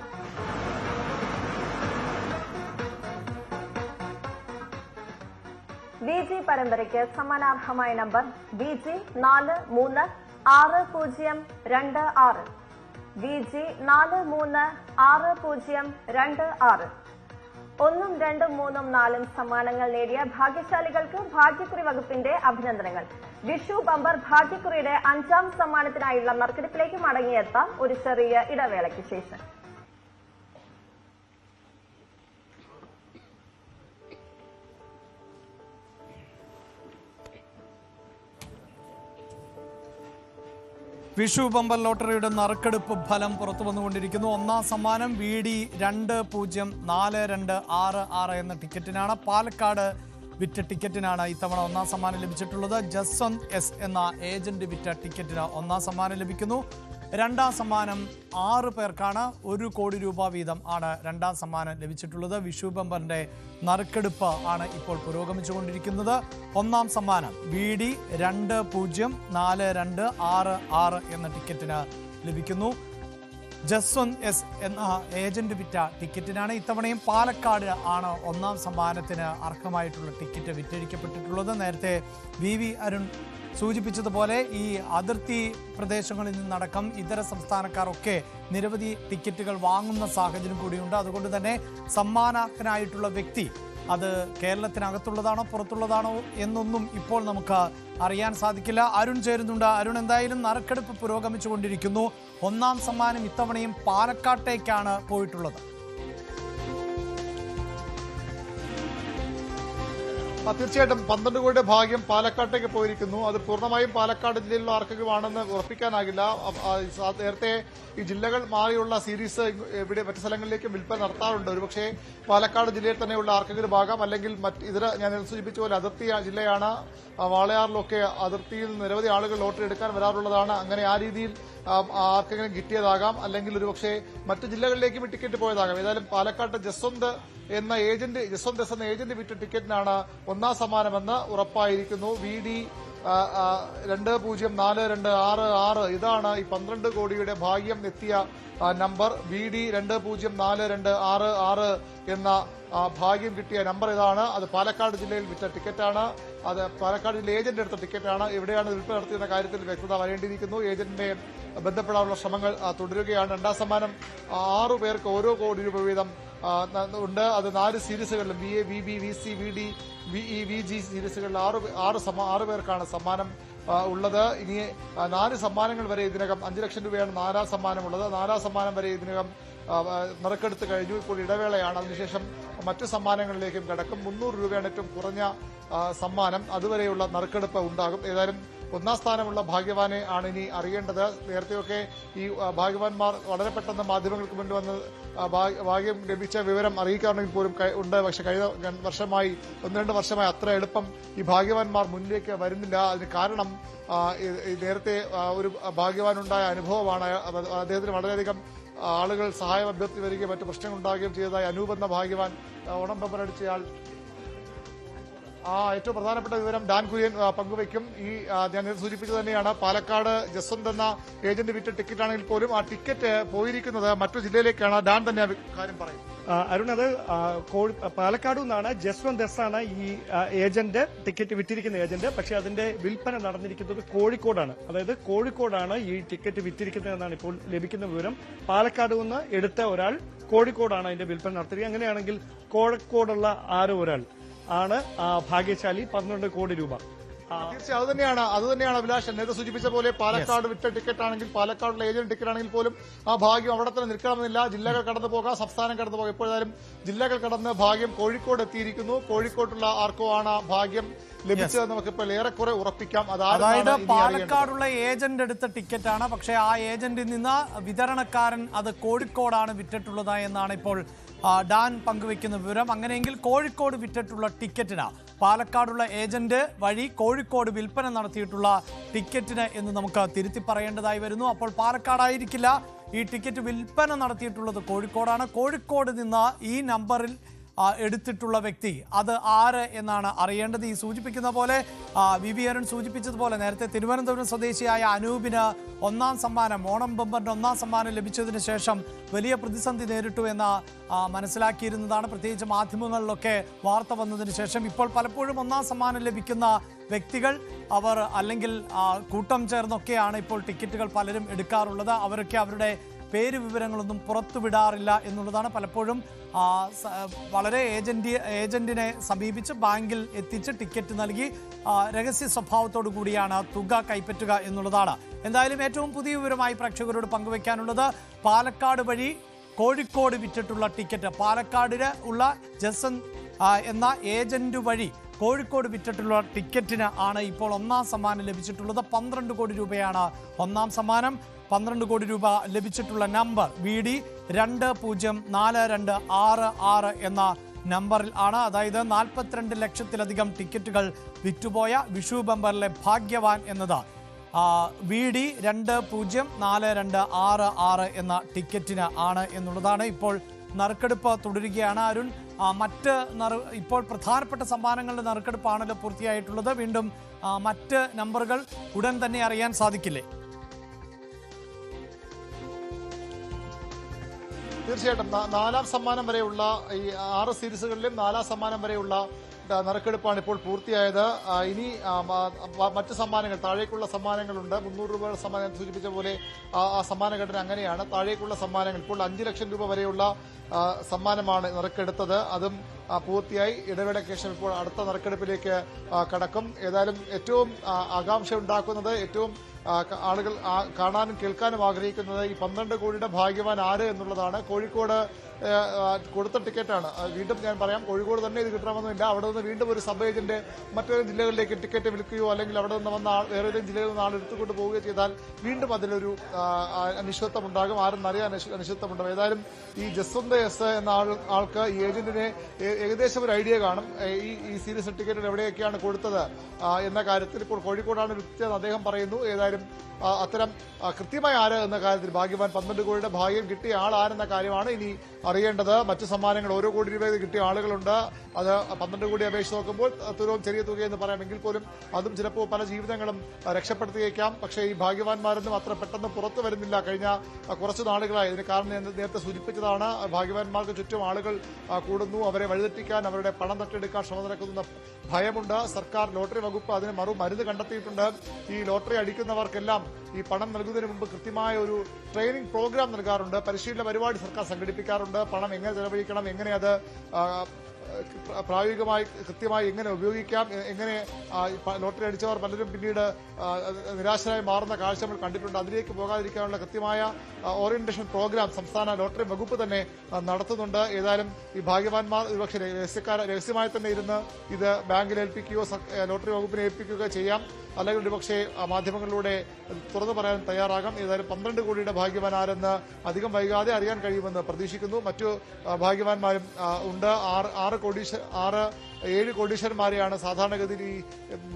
VG പരമ്പരയ്ക്ക് സമ്മാനാർഹമായ നമ്പർ VG 436026. VG 436026. 1, 2, 3, 4 സമ്മാനങ്ങൾ നേടിയ ഭാഗ്യശാലികൾക്ക് ഭാഗ്യക്കുറി വകുപ്പിന്റെ അഭിനന്ദനങ്ങൾ. വിഷു ബമ്പർ ഭാഗ്യക്കുറിയുടെ 5ാം സമ്മാനത്തിനായുള്ള നറുക്കെടുപ്പിലേക്ക് മടങ്ങിയെത്താം ഒരു ചെറിയ ഇടവേളയ്ക്ക് ശേഷം. വിഷു ബമ്പർ ലോട്ടറിയുടെ നറുക്കെടുപ്പ് ഫലം പുറത്തു വന്നുകൊണ്ടിരിക്കുന്നു. 1ാം സമ്മാനം VD 204266 എന്ന ടിക്കറ്റിനാണ്. പാലക്കാട് വിറ്റ ടിക്കറ്റിനാണ് ഇത്തവണ 1ാം സമ്മാനം ലഭിച്ചിട്ടുള്ളത്. ജസ്വന്ത് എസ് എന്ന ഏജന്റ് വിറ്റ ടിക്കറ്റിന് 1ാം സമ്മാനം ലഭിക്കുന്നു. 2ാം സമ്മാനം 6 പേർക്കാണ്. 1 കോടി രൂപ വീതം ആണ് 2ാം സമ്മാനം ലഭിച്ചിട്ടുള്ളത്. വിഷു ബമ്പറിന്റെ നറുക്കെടുപ്പ് ആണ് ഇപ്പോൾ പുരോഗമിച്ചുകൊണ്ടിരിക്കുന്നത്. 1ാം സമ്മാനം VD 204266 എന്ന ടിക്കറ്റിന് ലഭിക്കുന്നു. ജസ്വന്ത് എസ് എന്ന ഏജന്റ് വിറ്റ ടിക്കറ്റിനാണ്. ഇത്തവണയും പാലക്കാട് ആണ് 1ാം സമ്മാനത്തിന് അർഹമായിട്ടുള്ള ടിക്കറ്റ് വിറ്റഴിക്കപ്പെട്ടിട്ടുള്ളത്. നേരത്തെ VV അരുൺ സൂചിപ്പിച്ചതുപോലെ ഈ അതിർത്തി പ്രദേശങ്ങളിൽ നിന്നടക്കം ഇതര സംസ്ഥാനക്കാരൊക്കെ നിരവധി ടിക്കറ്റുകൾ വാങ്ങുന്ന സാഹചര്യം കൂടിയുണ്ട്. അതുകൊണ്ട് തന്നെ സമ്മാനാർഹനായിട്ടുള്ള വ്യക്തി അത് കേരളത്തിനകത്തുള്ളതാണോ പുറത്തുള്ളതാണോ എന്നൊന്നും ഇപ്പോൾ നമുക്ക് അറിയാൻ സാധിക്കില്ല. അരുൺ ചേരുന്നുണ്ട്. അരുൺ, എന്തായാലും നറുക്കെടുപ്പ് പുരോഗമിച്ചുകൊണ്ടിരിക്കുന്നു. 1ാം സമ്മാനം ഇത്തവണയും പാലക്കാട്ടേക്കാണ് പോയിട്ടുള്ളത്. തീർച്ചയായിട്ടും 12 കോടിയുടെ ഭാഗ്യം പാലക്കാട്ടേക്ക് പോയിരിക്കുന്നു. അത് പൂർണ്ണമായും പാലക്കാട് ജില്ലയിലുള്ള ആർക്കെങ്കിലുമാണെന്ന് ഉറപ്പിക്കാനാകില്ല. നേരത്തെ ഈ ജില്ലകൾ മാറിയുള്ള സീരീസ് ഇവിടെ മറ്റു സ്ഥലങ്ങളിലേക്ക് വിൽപ്പന നടത്താറുണ്ട്. ഒരുപക്ഷെ പാലക്കാട് ജില്ലയിൽ തന്നെയുള്ള ആർക്കെങ്കിലും ആകാം, അല്ലെങ്കിൽ ഇതര ഞാൻ സൂചിപ്പിച്ച പോലെ അതിർത്തി ജില്ലയാണ്. വാളയാറിലൊക്കെ അതിർത്തിയിൽ നിരവധി ആളുകൾ ലോട്ടറി എടുക്കാൻ വരാറുള്ളതാണ്. അങ്ങനെ ആ രീതിയിൽ ആർക്കെങ്കിലും കിട്ടിയതാകാം, അല്ലെങ്കിൽ ഒരുപക്ഷെ മറ്റു ജില്ലകളിലേക്കും ടിക്കറ്റ് പോയതാകാം. ഏതായാലും പാലക്കാട്ട് ജസ്വന്ത് എന്ന ഏജന്റ് വിറ്റ ടിക്കറ്റിനാണ് 1ാം സമ്മാനമെന്ന് ഉറപ്പായിരിക്കുന്നു. VD 204266. ഇതാണ് ഈ 12 കോടിയുടെ ഭാഗ്യം എത്തിയ നമ്പർ. VD 204266 എന്ന ഭാഗ്യം കിട്ടിയ നമ്പർ ഇതാണ്. അത് പാലക്കാട് ജില്ലയിൽ വിറ്റ ടിക്കറ്റാണ്. അത് പാലക്കാട് ജില്ല ഏജന്റ് എടുത്ത ടിക്കറ്റാണ്. എവിടെയാണ് വിൽപ്പന നടത്തിയെന്ന കാര്യത്തിൽ വ്യക്തത വരേണ്ടിയിരിക്കുന്നു. ഏജന്റിനെ ബന്ധപ്പെടാനുള്ള ശ്രമങ്ങൾ തുടരുകയാണ്. 2ാം സമ്മാനം 6 പേർക്ക് 1 കോടി രൂപ വീതം ഉണ്ട്. അത് 4 സീരീസുകളിലും VA, VB, VC, VD, VE, VG സീരീസുകളിൽ 6 പേർക്കാണ് സമ്മാനം ഉള്ളത്. ഇനി 4 സമ്മാനങ്ങൾ വരെ ഇതിനകം 5 ലക്ഷം രൂപയാണ് 4ാം സമ്മാനമുള്ളത്. 4ാം സമ്മാനം വരെ ഇതിനകം നറുക്കെടുത്ത് കഴിഞ്ഞു. ഇപ്പോൾ ഇടവേളയാണ്. അതിനുശേഷം മറ്റു സമ്മാനങ്ങളിലേക്കും കടക്കും. 300 രൂപയാണ് ഏറ്റവും കുറഞ്ഞ സമ്മാനം. അതുവരെയുള്ള നറുക്കെടുപ്പ് ഉണ്ടാകും. ഏതായാലും 1ാം സ്ഥാനമുള്ള ഭാഗ്യവാനെ ആണ് ഇനി അറിയേണ്ടത്. നേരത്തെയൊക്കെ ഈ ഭാഗ്യവാന്മാർ വളരെ പെട്ടെന്ന് മാധ്യമങ്ങൾക്ക് മുന്നിൽ വന്ന് ഭാഗ്യം ലഭിച്ച വിവരം അറിയിക്കാറുണ്ടെങ്കിൽ പോലും ഉണ്ട്. പക്ഷെ കഴിഞ്ഞ 1-2 വർഷമായി അത്ര എളുപ്പം ഈ ഭാഗ്യവാന്മാർ മുന്നിലേക്ക് വരുന്നില്ല. അതിന് കാരണം നേരത്തെ ഒരു ഭാഗ്യവാനുണ്ടായ അനുഭവമാണ്. അദ്ദേഹത്തിന് വളരെയധികം ആളുകൾ സഹായം അഭ്യർത്ഥി വരികയും മറ്റു പ്രശ്നങ്ങൾ ഉണ്ടാകുകയും ചെയ്തതായി അനൂപ് എന്ന ഭാഗ്യവാൻ ഓണം ബമ്പർ അടിച്ചയാൾ ഏറ്റവും പ്രധാനപ്പെട്ട വിവരം ഡാൻ കുര്യൻ പങ്കുവയ്ക്കും. ഞാൻ സൂചിപ്പിച്ചത് തന്നെയാണ്, പാലക്കാട് ജസ്വന്ത് എന്ന ഏജന്റ് വിറ്റ ടിക്കറ്റ് ആണെങ്കിൽ പോലും ആ ടിക്കറ്റ് പോയിരിക്കുന്നത് മറ്റു ജില്ലയിലേക്കാണ്. ഡാൻ തന്നെ കാര്യം പറയും. അരുൺ, അത് പാലക്കാട് നിന്നാണ്. ജസ്വന്ത് എസ് ആണ് ഈ ഏജന്റ്, ടിക്കറ്റ് വിറ്റിരിക്കുന്ന ഏജന്റ്. പക്ഷേ അതിന്റെ വിൽപ്പന നടന്നിരിക്കുന്നത് കോഴിക്കോടാണ്. അതായത് കോഴിക്കോടാണ് ഈ ടിക്കറ്റ് വിറ്റിരിക്കുന്നതെന്നാണ് ഇപ്പോൾ ലഭിക്കുന്ന വിവരം. പാലക്കാട് നിന്ന് എടുത്ത ഒരാൾ കോഴിക്കോടാണ് അതിന്റെ വിൽപ്പന നടത്തുക. അങ്ങനെയാണെങ്കിൽ കോഴിക്കോടുള്ള ആരോ ഒരാൾ ആണ് ഭാഗ്യശാലി. 12 കോടി രൂപ. തീർച്ചയായും അത് തന്നെയാണ് അഭിലാഷ് നേരത്തെ സൂചിപ്പിച്ച പോലെ. പാലക്കാട് വിറ്റ ടിക്കറ്റ് ആണെങ്കിൽ, പാലക്കാടുള്ള ഏജന്റ് ടിക്കറ്റ് ആണെങ്കിൽ പോലും ആ ഭാഗ്യം അവിടെ തന്നെ നിൽക്കണമെന്നില്ല. ജില്ലകൾ കടന്നു പോകാം, സംസ്ഥാനം കടന്നു പോകാം. എപ്പോഴായാലും ജില്ലകൾ കടന്ന് ഭാഗ്യം കോഴിക്കോട് എത്തിയിരിക്കുന്നു. കോഴിക്കോട്ടുള്ള ആർക്കോ ആണ് ഭാഗ്യം ലഭിച്ചതെന്ന് നമുക്ക് ഇപ്പോൾ ഏറെക്കുറെ ഉറപ്പിക്കാം. അതായത് പാലക്കാടുള്ള ഏജന്റ് എടുത്ത ടിക്കറ്റാണ്. പക്ഷേ ആ ഏജന്റിൽ നിന്ന് വിതരണക്കാരൻ അത് കോഴിക്കോടാണ് വിറ്റിട്ടുള്ളത് എന്നാണ് ഇപ്പോൾ ഡാൻ പങ്കുവെക്കുന്ന വിവരം. അങ്ങനെയെങ്കിൽ കോഴിക്കോട് വിറ്റിട്ടുള്ള ടിക്കറ്റിന്, പാലക്കാടുള്ള ഏജന്റ് വഴി കോഴിക്കോട് വിൽപ്പന നടത്തിയിട്ടുള്ള ടിക്കറ്റിന് എന്ന് നമുക്ക് തിരുത്തി പറയേണ്ടതായി വരുന്നു. അപ്പോൾ പാലക്കാടായിരിക്കില്ല ഈ ടിക്കറ്റ് വിൽപ്പന നടത്തിയിട്ടുള്ളത്, കോഴിക്കോടാണ്. കോഴിക്കോട് നിന്ന് ഈ നമ്പറിൽ എടുത്തിട്ടുള്ള വ്യക്തി അത് ആര് എന്നാണ് അറിയേണ്ടത്. ഈ സൂചിപ്പിക്കുന്ന പോലെ വി അരുൺ സൂചിപ്പിച്ചതുപോലെ നേരത്തെ തിരുവനന്തപുരം സ്വദേശിയായ അനൂപിന് ഒന്നാം സമ്മാനം, ഓണം ബമ്പറിന്റെ ഒന്നാം സമ്മാനം ലഭിച്ചതിന് ശേഷം വലിയ പ്രതിസന്ധി നേരിട്ടു എന്ന് മനസ്സിലാക്കിയിരുന്നതാണ്. പ്രത്യേകിച്ച് മാധ്യമങ്ങളിലൊക്കെ വാർത്ത വന്നതിന് ശേഷം ഇപ്പോൾ പലപ്പോഴും ഒന്നാം സമ്മാനം ലഭിക്കുന്ന വ്യക്തികൾ അവർ അല്ലെങ്കിൽ കൂട്ടം ചേർന്നൊക്കെയാണ് ഇപ്പോൾ ടിക്കറ്റുകൾ പലരും എടുക്കാറുള്ളത്. അവരൊക്കെ അവരുടെ പേര് വിവരങ്ങളൊന്നും പുറത്തുവിടാറില്ല എന്നുള്ളതാണ്. പലപ്പോഴും വളരെ ഏജന്റിനെ സമീപിച്ച് ബാങ്കിൽ എത്തിച്ച് ടിക്കറ്റ് നൽകി രഹസ്യ സ്വഭാവത്തോടു കൂടിയാണ് തുക കൈപ്പറ്റുക എന്നുള്ളതാണ്. എന്തായാലും ഏറ്റവും പുതിയ വിവരമായി പ്രേക്ഷകരോട് പങ്കുവയ്ക്കാനുള്ളത്, പാലക്കാട് വഴി കോഴിക്കോട് വിറ്റിട്ടുള്ള ടിക്കറ്റ്, പാലക്കാടിന് ഉള്ള ജസന്ത് എന്ന ഏജന്റ് വഴി കോഴിക്കോട് വിറ്റിട്ടുള്ള ടിക്കറ്റിന് ആണ് ഇപ്പോൾ ഒന്നാം സമ്മാനം ലഭിച്ചിട്ടുള്ളത്. 12 കോടി രൂപയാണ് ഒന്നാം സമ്മാനം. 12 കോടി രൂപ ലഭിച്ചിട്ടുള്ള നമ്പർ VD 204266 എന്ന നമ്പറിൽ ആണ്. അതായത് 42 ലക്ഷത്തിലധികം ടിക്കറ്റുകൾ വിറ്റുപോയ വിഷു ബമ്പറിലെ ഭാഗ്യവാൻ എന്നത് VD 204266 എന്ന ടിക്കറ്റിന് ആണ് എന്നുള്ളതാണ്. ഇപ്പോൾ നറുക്കെടുപ്പ് തുടരുകയാണ്. അരുൺ, ഇപ്പോൾ പ്രധാനപ്പെട്ട സമ്മാനങ്ങളുടെ നറുക്കെടുപ്പാണല്ലോ പൂർത്തിയായിട്ടുള്ളത്. വീണ്ടും മറ്റ് നമ്പറുകൾ ഉടൻ തന്നെ അറിയാൻ സാധിക്കില്ലേ? തീർച്ചയായിട്ടും 4ാം സമ്മാനം വരെയുള്ള ഈ 6 സീരീസുകളിലും 4ാം സമ്മാനം വരെയുള്ള നറുക്കെടുപ്പാണ് ഇപ്പോൾ പൂർത്തിയായത്. ഇനി മറ്റ് സമ്മാനങ്ങൾ, താഴേക്കുള്ള സമ്മാനങ്ങളുണ്ട്. 300 രൂപയുടെ സമ്മാനം സൂചിപ്പിച്ച പോലെ ആ സമ്മാനഘടന അങ്ങനെയാണ്. താഴേക്കുള്ള സമ്മാനങ്ങൾ ഇപ്പോൾ 5 ലക്ഷം രൂപ വരെയുള്ള സമ്മാനമാണ് നറുക്കെടുത്തത്. അതും പൂർത്തിയായി. ഇടവേളയ്ക്ക് ശേഷം ഇപ്പോൾ അടുത്ത നറുക്കെടുപ്പിലേക്ക് കടക്കും. ഏതായാലും ഏറ്റവും ആകാംക്ഷ ഉണ്ടാക്കുന്നത്, ഏറ്റവും ആളുകൾ കാണാനും കേൾക്കാനും ആഗ്രഹിക്കുന്നത് ഈ 12 കോടിയുടെ ഭാഗ്യവാൻ ആര് എന്നുള്ളതാണ്. കോഴിക്കോട് കൊടുത്ത ടിക്കറ്റാണ്. വീണ്ടും ഞാൻ പറയാം, കോഴിക്കോട് തന്നെ ഇത് കിട്ടണമെന്നില്ല. അവിടെ നിന്ന് വീണ്ടും ഒരു സബ് ഏജന്റ് മറ്റൊരു ജില്ലകളിലേക്ക് ടിക്കറ്റ് വിൽക്കുകയോ അല്ലെങ്കിൽ അവിടെ നിന്ന് വന്ന വേറെ ജില്ലയിൽ നിന്ന് ആൾ എടുത്തുകൊണ്ട് പോവുകയോ ചെയ്താൽ വീണ്ടും അതിലൊരു അനിശ്ചിതത്വം ഉണ്ടാകും. ആരും അറിയാൻ അനിശ്ചിതത്വം ഉണ്ടാകും. ഏതായാലും ഈ ജസ്വന്ത് എസ് എന്ന ആൾക്ക് ഈ ഏജന്റിനെ ഏകദേശം ഒരു ഐഡിയ കാണും. ഈ സീരീസ് ടിക്കറ്റ് എവിടെയൊക്കെയാണ് കൊടുത്തത് എന്ന കാര്യത്തിൽ. ഇപ്പോൾ കോഴിക്കോടാണ് വിറ്റതെന്ന് അദ്ദേഹം പറയുന്നു. ഏതായാലും അത്തരം കൃത്യമായ ആര് എന്ന കാര്യത്തിൽ ഭാഗ്യവാൻ 12 കോടിയുടെ ഭാഗ്യം കിട്ടിയ ആൾ ആരെന്ന കാര്യമാണ് ഇനി അറിയേണ്ടത്. മറ്റു സമ്മാനങ്ങൾ ഓരോ കോടി രൂപ കിട്ടിയ ആളുകളുണ്ട്. അത് 12 കോടി അപേക്ഷിച്ച് നോക്കുമ്പോൾ തുലവും ചെറിയ തുകയെന്ന് പറയാമെങ്കിൽ പോലും അതും ചിലപ്പോൾ പല ജീവിതങ്ങളും രക്ഷപ്പെടുത്തിയേക്കാം. പക്ഷേ ഈ ഭാഗ്യവാന്മാരൊന്നും അത്ര പെട്ടെന്ന് പുറത്തു വരുന്നില്ല കഴിഞ്ഞ കുറച്ചു നാളുകളായി. ഇതിന് കാരണം നേരത്തെ സൂചിപ്പിച്ചതാണ്. ഭാഗ്യവാന്മാർക്ക് ചുറ്റും ആളുകൾ കൂടുന്നു. അവരെ വഴിതെറ്റിക്കാൻ, അവരുടെ പണം തട്ടിയെടുക്കാൻ ശ്രമം നടക്കുന്ന ഭയമുണ്ട്. സർക്കാർ ലോട്ടറി വകുപ്പ് അതിന് മരുന്ന് കണ്ടെത്തിയിട്ടുണ്ട്. ഈ ലോട്ടറി അടിക്കുന്നവർക്കെല്ലാം ഈ പണം നൽകുന്നതിന് മുമ്പ് കൃത്യമായ ഒരു ട്രെയിനിങ് പ്രോഗ്രാം നൽകാറുണ്ട്. പരിശീലന പരിപാടി സർക്കാർ സംഘടിപ്പിക്കാറുണ്ട്. പണം എങ്ങനെ ചെലവഴിക്കണം, എങ്ങനെ അത് പ്രായോഗികമായി കൃത്യമായി എങ്ങനെ ഉപയോഗിക്കാം, എങ്ങനെ ലോട്ടറി അടിച്ചവർ പലരും പിന്നീട് നിരാശരായി മാറുന്ന കാഴ്ച നമ്മൾ കണ്ടിട്ടുണ്ട്. അതിലേക്ക് പോകാതിരിക്കാനുള്ള കൃത്യമായ ഓറിയന്റേഷൻ പ്രോഗ്രാം സംസ്ഥാന ലോട്ടറി വകുപ്പ് തന്നെ നടത്തുന്നുണ്ട്. ഏതായാലും ഈ ഭാഗ്യവാന്മാർ ഒരുപക്ഷെ രഹസ്യമായി തന്നെ ഇരുന്ന് ഇത് ബാങ്കിൽ ഏൽപ്പിക്കുകയോ ലോട്ടറി വകുപ്പിനെ ഏൽപ്പിക്കുകയോ ചെയ്യാം. അല്ലെങ്കിൽ ഒരുപക്ഷെ മാധ്യമങ്ങളിലൂടെ തുറന്നു പറയാൻ തയ്യാറാകാം. ഏതായാലും 12 കോടിയുടെ ഭാഗ്യവാൻ ആരെന്ന് അധികം വൈകാതെ അറിയാൻ കഴിയുമെന്ന് പ്രതീക്ഷിക്കുന്നു. മറ്റു ഭാഗ്യവാന്മാരും ഉണ്ട്. 6 7 കോടീശ്വരന്മാരെയാണ് സാധാരണഗതിയിൽ ഈ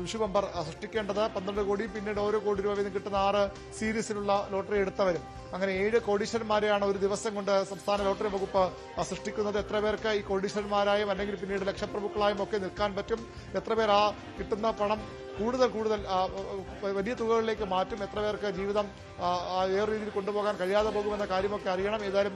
വിഷു ബമ്പർ സൃഷ്ടിക്കേണ്ടത്. 12 കോടി, പിന്നീട് ഓരോ കോടി രൂപ വീതം കിട്ടുന്ന 6 സീരീസിലുള്ള ലോട്ടറി എടുത്തവരും, അങ്ങനെ 7 കോടീശ്വരന്മാരെയാണ് ഒരു ദിവസം കൊണ്ട് സംസ്ഥാന ലോട്ടറി വകുപ്പ് സൃഷ്ടിക്കുന്നത്. എത്ര പേർക്ക് ഈ കോടീശ്വരന്മാരായും അല്ലെങ്കിൽ പിന്നീട് ലക്ഷപ്രഭുക്കളായും ഒക്കെ നിൽക്കാൻ പറ്റും? എത്ര പേർ ആ കിട്ടുന്ന പണം കൂടുതൽ വലിയ തുകകളിലേക്ക് മാറ്റും? എത്ര പേർക്ക് ജീവിതം വേറെ രീതിയിൽ കൊണ്ടുപോകാൻ കഴിയാതെ പോകുമെന്ന കാര്യമൊക്കെ അറിയണം. ഏതായാലും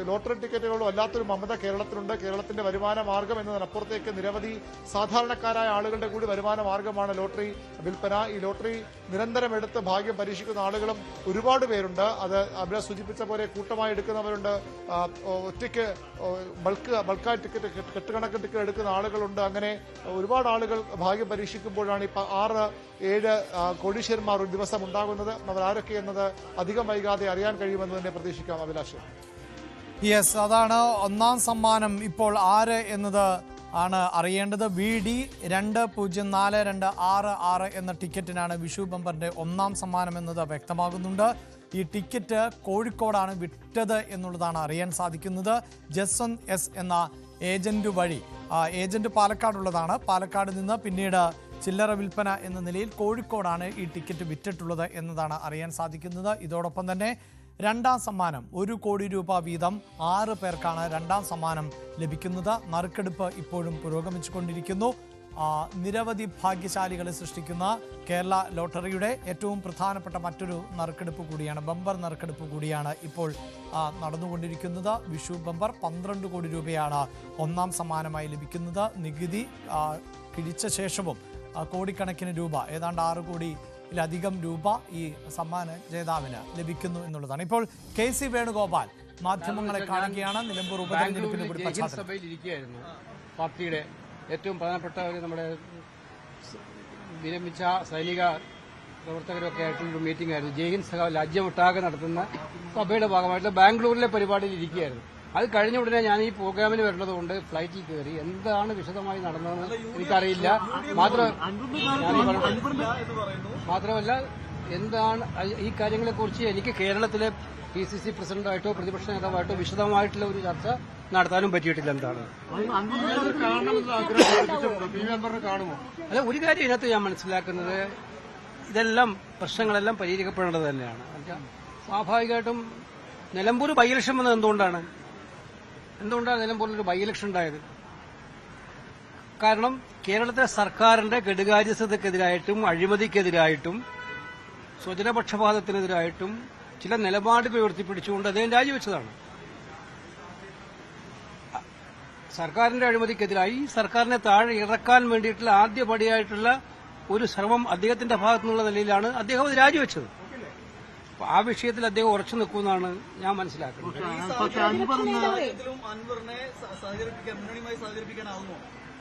ലോട്ടറി ടിക്കറ്റുകളും അല്ലാത്തൊരു മമത കേരളത്തിലുണ്ട്. കേരളത്തിന്റെ വരുമാന മാർഗം എന്നതിനപ്പുറത്തേക്ക് നിരവധി സാധാരണക്കാരായ ആളുകളുടെ കൂടി വരുമാന മാർഗമാണ് ലോട്ടറി വിൽപ്പന. ഈ ലോട്ടറി നിരന്തരം എടുത്ത് ഭാഗ്യം പരീക്ഷിക്കുന്ന ആളുകളും ഒരുപാട് പേരുണ്ട്. അത് അവിടെ സൂചിപ്പിച്ച പോലെ കൂട്ടമായി എടുക്കുന്നവരുണ്ട്, ഒറ്റയ്ക്ക് ബൾക്കായി ടിക്കറ്റ് കെട്ടുകണക്കിന് ടിക്കറ്റ് എടുക്കുന്ന ആളുകളുണ്ട്. അങ്ങനെ ഒരുപാട് ആളുകൾ ഭാഗ്യം പരീക്ഷിക്കുമ്പോഴാണ് ഈ 6-7 കോടീശ്വരന്മാർ ഒരു ദിവസം ഉണ്ടാകുന്നത്. അവർ ആരൊക്കെ എന്നത് അധികം വൈകാതെ അറിയാൻ കഴിയുമെന്ന് തന്നെ പ്രതീക്ഷിക്കാം. അഭിലാഷ്. യെസ്, അതാണ് ഒന്നാം സമ്മാനം. ഇപ്പോൾ ആര് എന്നത് ആണ് അറിയേണ്ടത്. VD 204266 എന്ന ടിക്കറ്റിനാണ് വിഷു ബമ്പറിന്റെ ഒന്നാം സമ്മാനം എന്നത് വ്യക്തമാകുന്നുണ്ട്. ഈ ടിക്കറ്റ് കോഴിക്കോടാണ് വിറ്റത് എന്നുള്ളതാണ് അറിയാൻ സാധിക്കുന്നത്. ജസ്വന്ത് എസ് എന്ന ഏജന്റ് വഴി, ഏജന്റ് പാലക്കാടുള്ളതാണ്. പാലക്കാട് നിന്ന് പിന്നീട് ചില്ലറ വിൽപ്പന എന്ന നിലയിൽ കോഴിക്കോടാണ് ഈ ടിക്കറ്റ് വിറ്റിട്ടുള്ളത് എന്നതാണ് അറിയാൻ സാധിക്കുന്നത്. ഇതോടൊപ്പം തന്നെ രണ്ടാം സമ്മാനം 1 കോടി രൂപ വീതം 6 പേർക്കാണ് രണ്ടാം സമ്മാനം ലഭിക്കുന്നത്. നറുക്കെടുപ്പ് ഇപ്പോഴും പുരോഗമിച്ചുകൊണ്ടിരിക്കുന്നു. നിരവധി ഭാഗ്യശാലികളെ സൃഷ്ടിക്കുന്ന കേരള ലോട്ടറിയുടെ ഏറ്റവും പ്രധാനപ്പെട്ട മറ്റൊരു നറുക്കെടുപ്പ് കൂടിയാണ്, ബമ്പർ നറുക്കെടുപ്പ് കൂടിയാണ് ഇപ്പോൾ നടന്നുകൊണ്ടിരിക്കുന്നത്. വിഷു ബമ്പർ 12 കോടി രൂപയാണ് ഒന്നാം സമ്മാനമായി ലഭിക്കുന്നത്. നികുതി കിഴിച്ച ശേഷവും കോടിക്കണക്കിന് രൂപ, ഏതാണ്ട് 6 കോടിയിലധികം രൂപ ഈ സമ്മാന ജേതാവിന് ലഭിക്കുന്നു എന്നുള്ളതാണ്. ഇപ്പോൾ KC വേണുഗോപാൽ മാധ്യമങ്ങളെ കാണുകയാണ്. നിലമ്പൂർ ഉപതെരഞ്ഞെടുപ്പിന് കൂടി പശ്ചാത്തലത്തിലിരിക്കുകയായിരുന്നു. പാർട്ടിയുടെ ഏറ്റവും പ്രധാനപ്പെട്ട നമ്മുടെ വിരമിച്ച സൈനിക പ്രവർത്തകരൊക്കെ ആയിട്ടുള്ളൊരു മീറ്റിംഗ് ആയിരുന്നു. ജയ്ഹിന്ദ് സഖാവ് രാജ്യമൊട്ടാകെ നടത്തുന്ന സഭയുടെ ഭാഗമായിട്ട് ബാംഗ്ലൂരിലെ പരിപാടിയിൽ ഇരിക്കുകയായിരുന്നു. അത് കഴിഞ്ഞ ഉടനെ ഞാൻ ഈ പ്രോഗ്രാമിന് വരുന്നതുകൊണ്ട് ഫ്ലൈറ്റിൽ കയറി. എന്താണ് വിശദമായി നടന്നതെന്ന് എനിക്കറിയില്ല. മാത്രമല്ല എന്താണ് ഈ കാര്യങ്ങളെക്കുറിച്ച് എനിക്ക് കേരളത്തിലെ PCC പ്രസിഡന്റായിട്ടോ പ്രതിപക്ഷ നേതാവായിട്ടോ വിശദമായിട്ടുള്ള ഒരു ചർച്ച നടത്താനും പറ്റിയിട്ടില്ല. എന്താണ് അല്ല, ഒരു കാര്യം ഇതിനകത്ത് ഞാൻ മനസ്സിലാക്കുന്നത്, ഇതെല്ലാം പ്രശ്നങ്ങളെല്ലാം പരിഹരിക്കപ്പെടേണ്ടത് തന്നെയാണ്. സ്വാഭാവികമായിട്ടും നിലമ്പൂർ ബൈ ഇലക്ഷൻ വന്നത് എന്തുകൊണ്ടാണ് നിലമ്പൂരിലൊരു ബൈ ഇലക്ഷൻ ഉണ്ടായത്? കാരണം കേരളത്തിലെ സർക്കാരിന്റെ കെടുകാര്യസ്ഥതയ്ക്കെതിരായിട്ടും അഴിമതിക്കെതിരായിട്ടും സ്വജനപക്ഷപാതത്തിനെതിരായിട്ടും ചില നിലപാടുകൾ ഉയർത്തിപ്പിടിച്ചുകൊണ്ട് അദ്ദേഹം രാജിവെച്ചതാണ്. സർക്കാരിന്റെ അഴിമതിക്കെതിരായി സർക്കാരിനെ താഴെ ഇറക്കാൻ വേണ്ടിയിട്ടുള്ള ആദ്യപടിയായിട്ടുള്ള ഒരു ശ്രമം അദ്ദേഹത്തിന്റെ ഭാഗത്തുനിന്നുള്ള നിലയിലാണ് അദ്ദേഹം അത് രാജിവെച്ചത്. ആ വിഷയത്തിൽ അദ്ദേഹം ഉറച്ചു നിൽക്കുമെന്നാണ് ഞാൻ മനസ്സിലാക്കുന്നത്.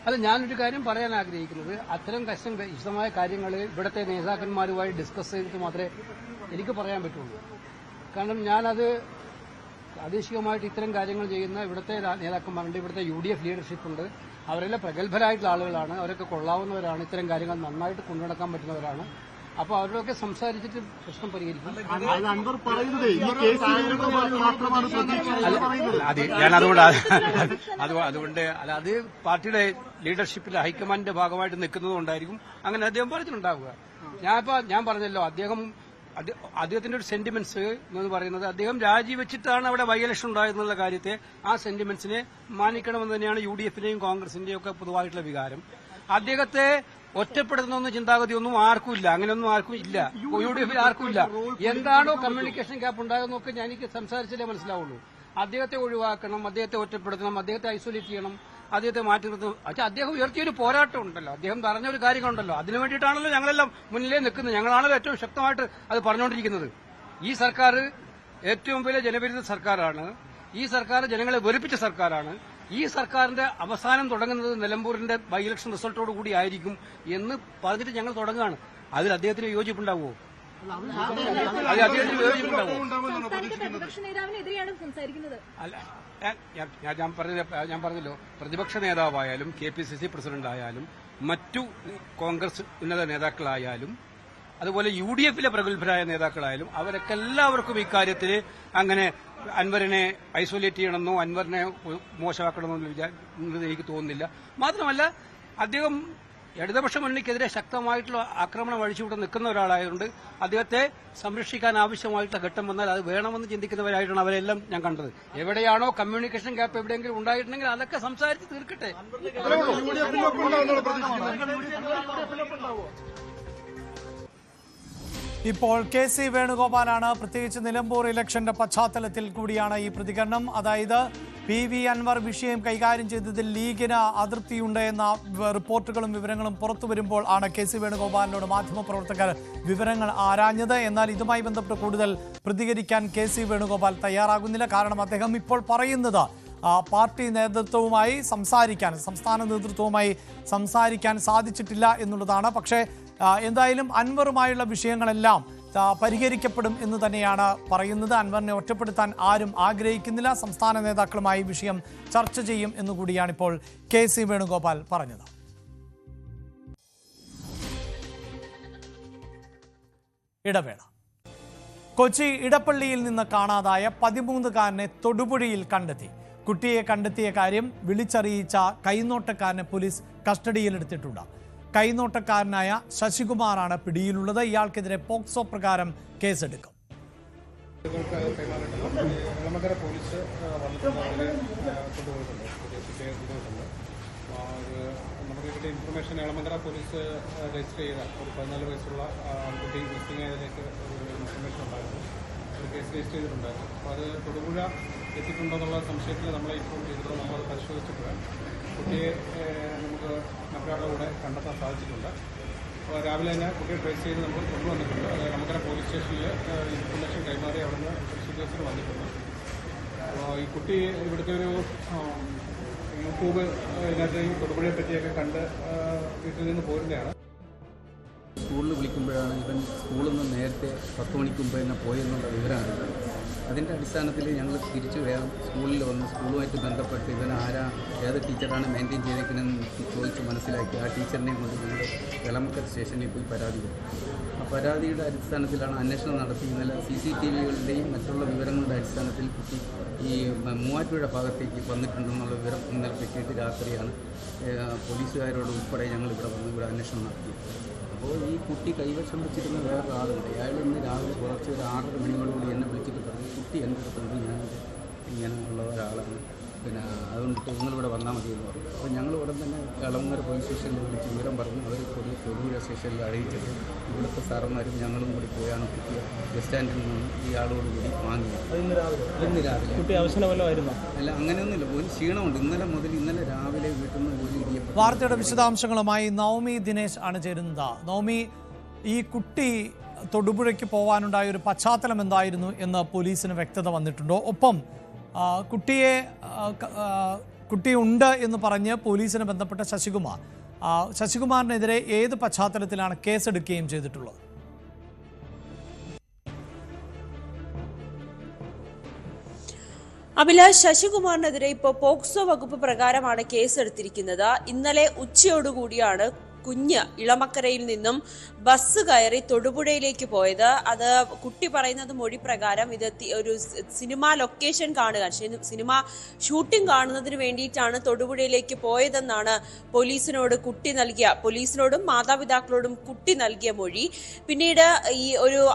അല്ല, ഞാനൊരു കാര്യം പറയാൻ ആഗ്രഹിക്കുന്നത്, അത്തരം വിശദമായ കാര്യങ്ങൾ ഇവിടുത്തെ നേതാക്കന്മാരുമായി ഡിസ്കസ് ചെയ്തിട്ട് മാത്രമേ എനിക്ക് പറയാൻ പറ്റുള്ളൂ. കാരണം ഞാനത് പ്രാദേശികമായിട്ട് ഇത്തരം കാര്യങ്ങൾ ചെയ്യുന്ന ഇവിടുത്തെ നേതാക്കന്മാരുണ്ട്, ഇവിടുത്തെ UDF ലീഡർഷിപ്പ് ഉണ്ട്. അവരെല്ലാം പ്രഗത്ഭരായിട്ടുള്ള ആളുകളാണ്, അവരൊക്കെ കൊള്ളാവുന്നവരാണ്, ഇത്തരം കാര്യങ്ങൾ നന്നായിട്ട് കൊണ്ടുനടക്കാൻ പറ്റുന്നവരാണ്. അപ്പോൾ അവരോടൊക്കെ സംസാരിച്ചിട്ട് പ്രശ്നം പരിഹരിക്കും. അതുകൊണ്ട് അല്ല, അത് പാർട്ടിയുടെ ലീഡർഷിപ്പിലെ ഹൈക്കമാൻഡിന്റെ ഭാഗമായിട്ട് നിൽക്കുന്നതുകൊണ്ടായിരിക്കും അങ്ങനെ അദ്ദേഹം പറഞ്ഞിട്ടുണ്ടാവുക. ഞാൻ പറഞ്ഞല്ലോ, അദ്ദേഹത്തിന്റെ ഒരു സെന്റിമെന്റ്സ് എന്ന് പറയുന്നത്, അദ്ദേഹം രാജിവെച്ചിട്ടാണ് അവിടെ ബൈ ഇലക്ഷൻ ഉണ്ടായെന്നുള്ള കാര്യത്തെ, ആ സെന്റിമെന്റ്സിനെ മാനിക്കണമെന്ന് തന്നെയാണ് UDFന്റെയും കോൺഗ്രസിന്റെയും ഒക്കെ പൊതുവായിട്ടുള്ള വികാരം. അദ്ദേഹത്തെ ഒറ്റപ്പെടുത്തുന്ന ചിന്താഗതിയൊന്നും ആർക്കും ഇല്ല, അങ്ങനെയൊന്നും ആർക്കും ഇല്ല, UDFിൽ ആർക്കും ഇല്ല. എന്താണോ കമ്മ്യൂണിക്കേഷൻ ഗ്യാപ്പ് ഉണ്ടാകുന്നതൊക്കെ എനിക്ക് സംസാരിച്ചാലേ മനസ്സിലാവുള്ളൂ. അദ്ദേഹത്തെ ഒഴിവാക്കണം, അദ്ദേഹത്തെ ഒറ്റപ്പെടുത്തണം, അദ്ദേഹത്തെ ഐസൊലേറ്റ് ചെയ്യണം, അദ്ദേഹത്തെ മാറ്റി നിർത്തും. പക്ഷെ അദ്ദേഹം ഉയർത്തിയൊരു പോരാട്ടം ഉണ്ടല്ലോ, അദ്ദേഹം പറഞ്ഞൊരു കാര്യങ്ങളുണ്ടല്ലോ, അതിനു വേണ്ടിയിട്ടാണല്ലോ ഞങ്ങളെല്ലാം മുന്നിലേ നിൽക്കുന്നത്. ഞങ്ങളാണല്ലോ ഏറ്റവും ശക്തമായിട്ട് അത് പറഞ്ഞുകൊണ്ടിരിക്കുന്നത്. ഈ സർക്കാർ ഏറ്റവും വലിയ ജനവിരുദ്ധ സർക്കാരാണ്. ഈ സർക്കാർ ജനങ്ങളെ വെറുപ്പിച്ച സർക്കാരാണ്. ഈ സർക്കാരിന്റെ അവസാനം തുടങ്ങുന്നത് നിലമ്പൂരിന്റെ ബൈ ഇലക്ഷൻ റിസൾട്ടോട് കൂടി ആയിരിക്കും എന്ന് പറഞ്ഞിട്ട് ഞങ്ങൾ തുടങ്ങുകയാണ്. അതിൽ അദ്ദേഹത്തിന് യോജിപ്പുണ്ടാവുമോ? ഞാൻ പറഞ്ഞല്ലോ, പ്രതിപക്ഷ നേതാവായാലും KPCC പ്രസിഡന്റായാലും മറ്റു കോൺഗ്രസ് ഉന്നത നേതാക്കളായാലും അതുപോലെ UDFിലെ പ്രഗത്ഭരായ നേതാക്കളായാലും അവരൊക്കെ എല്ലാവർക്കും ഇക്കാര്യത്തിൽ അങ്ങനെ അൻവറിനെ ഐസൊലേറ്റ് ചെയ്യണമെന്നോ അൻവറിനെ മോശമാക്കണമെന്നോ എനിക്ക് തോന്നുന്നില്ല. മാത്രമല്ല അദ്ദേഹം ഇടതുപക്ഷ മുന്നണിക്കെതിരെ ശക്തമായിട്ടുള്ള ആക്രമണം അഴിച്ചുവിട്ട് നിൽക്കുന്ന ഒരാളായതുകൊണ്ട് അദ്ദേഹത്തെ സംരക്ഷിക്കാൻ ആവശ്യമായിട്ടുള്ള ഘട്ടം വന്നാൽ അത് വേണമെന്ന് ചിന്തിക്കുന്നവരായിട്ടാണ് അവരെല്ലാം ഞാൻ കണ്ടത്. എവിടെയാണോ കമ്മ്യൂണിക്കേഷൻ ഗ്യാപ്പ് എവിടെയെങ്കിലും ഉണ്ടായിട്ടുണ്ടെങ്കിൽ അതൊക്കെ സംസാരിച്ച് തീർക്കട്ടെ. ഇപ്പോൾ KC വേണുഗോപാലാണ്, പ്രത്യേകിച്ച് നിലമ്പൂർ ഇലക്ഷന്റെ പശ്ചാത്തലത്തിൽ കൂടിയാണ് ഈ പ്രതികരണം. അതായത് PV അൻവർ വിഷയം കൈകാര്യം ചെയ്തതിൽ ലീഗിന് അതൃപ്തിയുണ്ട് എന്ന റിപ്പോർട്ടുകളും വിവരങ്ങളും പുറത്തു വരുമ്പോൾ ആണ് KC വേണുഗോപാലിനോട് മാധ്യമപ്രവർത്തകർ വിവരങ്ങൾ ആരാഞ്ഞത്. എന്നാൽ ഇതുമായി ബന്ധപ്പെട്ട് കൂടുതൽ പ്രതികരിക്കാൻ KC വേണുഗോപാൽ തയ്യാറാകുന്നില്ല. കാരണം അദ്ദേഹം ഇപ്പോൾ പറയുന്നത് പാർട്ടി നേതൃത്വവുമായി സംസാരിക്കാൻ, സംസ്ഥാന നേതൃത്വവുമായി സംസാരിക്കാൻ സാധിച്ചിട്ടില്ല എന്നുള്ളതാണ്. പക്ഷേ എന്തായാലും അൻവറുമായുള്ള വിഷയങ്ങളെല്ലാം പരിഹരിക്കപ്പെടും എന്ന് തന്നെയാണ് പറയുന്നത്. അൻവറിനെ ഒറ്റപ്പെടുത്താൻ ആരും ആഗ്രഹിക്കുന്നില്ല. സംസ്ഥാന നേതാക്കളുമായി വിഷയം ചർച്ച ചെയ്യും എന്നുകൂടിയാണ് ഇപ്പോൾ KC വേണുഗോപാൽ പറഞ്ഞത്. ഇടവേള. കൊച്ചി ഇടപ്പള്ളിയിൽ നിന്ന് കാണാതായ 13-കാരനെ തൊടുപുഴയിൽ കണ്ടെത്തി. കുട്ടിയെ കണ്ടെത്തിയ കാര്യം വിളിച്ചറിയിച്ച കൈനോട്ടക്കാരനെ പോലീസ് കസ്റ്റഡിയിലെടുത്തിട്ടുണ്ട്. കൈനോട്ടക്കാരനായ ശശികുമാറാണ് പിടിയിലുള്ളത്. ഇയാൾക്കെതിരെ പോക്സോ പ്രകാരം കേസെടുക്കും. എളമക്കര പോലീസ് നമുക്ക് കിട്ടിയ ഇൻഫർമേഷൻ, എളമക്കര പോലീസ് രജിസ്റ്റർ ചെയ്ത ഒരു 14 വയസ്സുള്ള കുട്ടി മിസ്സിംഗ് ആയതിലേക്ക് ഒരു ഇൻഫർമേഷൻ ഉണ്ടായിരുന്നു. ഒരു കേസ് രജിസ്റ്റർ ചെയ്തിട്ടുണ്ടായിരുന്നു. അപ്പോൾ അത് തൊടുപുഴ എത്തിയിട്ടുണ്ടെന്നുള്ള സംശയത്തിൽ നമ്മളെ ഇൻഫോം ചെയ്തിട്ട് നമ്മളത് പരിശോധിച്ചപ്പോൾ കുട്ടിയെ നമുക്ക് മറ്റൊരാളുടെ കൂടെ കണ്ടെത്താൻ സാധിച്ചിട്ടുണ്ട്. അപ്പോൾ രാവിലെ തന്നെ കുട്ടിയെ ട്രേസ് ചെയ്ത് നമ്മൾ കൊണ്ടുവന്നിട്ടുണ്ട്. അത് എളമക്കര പോലീസ് സ്റ്റേഷനിൽ ഇൻഫർമേഷൻ കൈമാറി അവിടെ നിന്ന് ഉദ്യോഗസ്ഥർ വന്നിട്ടുണ്ട്. അപ്പോൾ ഈ കുട്ടി ഇവിടുത്തെ ഒരു യൂട്യൂബ് ഇതിനകത്ത് ഈ തൊടുപുഴയെ പറ്റിയൊക്കെ കണ്ട് വീട്ടിൽ നിന്ന് പോരുന്നതാണ്. സ്കൂളിൽ വിളിക്കുമ്പോഴാണ് ഇവൻ സ്കൂളിൽ നിന്ന് നേരത്തെ 10 മണിക്ക് മുമ്പ് തന്നെ പോയെന്നുള്ള വിവരമാണ്. അതിൻ്റെ അടിസ്ഥാനത്തിൽ ഞങ്ങൾ തിരിച്ചു വേഗം സ്കൂളിൽ വന്ന് സ്കൂളുമായിട്ട് ബന്ധപ്പെട്ട് ഇവൻ ഏത് ടീച്ചറാണ് മെയിൻറ്റെയിൻ ചെയ്തേക്കുന്നതെന്ന് ചോദിച്ച് മനസ്സിലാക്കി ആ ടീച്ചറിനെയും കൊണ്ട് ഞങ്ങൾ എളമക്കര സ്റ്റേഷനിൽ പോയി പരാതി കൊടുത്തു. ആ പരാതിയുടെ അടിസ്ഥാനത്തിലാണ് അന്വേഷണം നടത്തി. ഇന്നലെ CCTVകളുടെയും മറ്റുള്ള വിവരങ്ങളുടെ അടിസ്ഥാനത്തിൽ കുട്ടി ഈ മൂവാറ്റുപുഴ ഭാഗത്തേക്ക് വന്നിട്ടുണ്ടെന്നുള്ള വിവരം ഇന്നലെ കിട്ടിയിട്ട് രാത്രിയാണ് പോലീസുകാരോട് ഉൾപ്പെടെ ഞങ്ങൾ ഇവിടെ വന്ന് ഇവിടെ അന്വേഷണം നടത്തിയത്. അപ്പോൾ ഈ കുട്ടി കൈവശം വെച്ചിരുന്ന വേറൊരാളുണ്ട്. അയാൾ ഇന്ന് രാവിലെ കുറച്ച് ഒരു 6:30 മണിയോടുകൂടി എന്നെ വിളിച്ചിട്ട് പറഞ്ഞു, കുട്ടി എൻ്റെ അടുത്തുണ്ട്, ഞാൻ ഇങ്ങനെയുള്ള ഒരാളാണ്, പിന്നെ അതുകൊണ്ട് നിങ്ങളിവിടെ വന്നാൽ മതി എന്ന് പറഞ്ഞു. അപ്പോൾ ഞങ്ങൾ ഉടൻ തന്നെ എളമക്കര പോലീസ് സ്റ്റേഷനിൽ വിളിച്ച് വിവരം പറഞ്ഞു. അവർ തൊടുപുഴ സ്റ്റേഷനിൽ അറിയിച്ചിട്ട് ഇവിടുത്തെ സാറന്മാരും ഞങ്ങളും കൂടി പോയാണ് കുട്ടിയെ ബസ് സ്റ്റാൻഡിൽ നിന്ന് ഇയാളോട് കൂടി വാങ്ങിയത്. ഇന്ന് രാവിലെ കുട്ടി അവശനമല്ലായിരുന്നു. അല്ല, അങ്ങനെയൊന്നുമില്ല, ഒരു ക്ഷീണമുണ്ട്. ഇന്നലെ രാവിലെ വീട്ടിൽ നിന്ന് ഒരു ഇടിയപ്പം. വാർത്തയുടെ വിശദാംശങ്ങളുമായി നവമി ദിനേശ് ആണ് ചേരുന്നത്. നവമി, ഈ കുട്ടി തൊടുപുഴയ്ക്ക് പോകാനുണ്ടായ ഒരു പശ്ചാത്തലം എന്തായിരുന്നു എന്ന് പോലീസിന് വ്യക്തത വന്നിട്ടുണ്ടോ? ഒപ്പം കുട്ടിയുണ്ട് എന്ന് പറഞ്ഞ് പോലീസിനെ ബന്ധപ്പെട്ട ശശികുമാറിനെതിരെ ഏത് പശ്ചാത്തലത്തിലാണ് കേസെടുക്കുകയും ചെയ്തിട്ടുള്ളത്? അഭിലാഷ്, ശശികുമാറിനെതിരെ ഇപ്പോൾ പോക്സോ വകുപ്പ് പ്രകാരമാണ് കേസെടുത്തിരിക്കുന്നത്. ഇന്നലെ ഉച്ചയോടുകൂടിയാണ് കുഞ്ഞ് ഇളമക്കരയിൽ നിന്നും ബസ് കയറി തൊടുപുഴയിലേക്ക് പോയത്. അത് കുട്ടി പറയുന്നത് മൊഴി പ്രകാരം ഇത് ഒരു സിനിമ ലൊക്കേഷൻ കാണുക, സിനിമ ഷൂട്ടിംഗ് കാണുന്നതിന് വേണ്ടിയിട്ടാണ് തൊടുപുഴയിലേക്ക് പോയതെന്നാണ് പോലീസിനോടും മാതാപിതാക്കളോടും കുട്ടി നൽകിയ മൊഴി. പിന്നീട് ഈ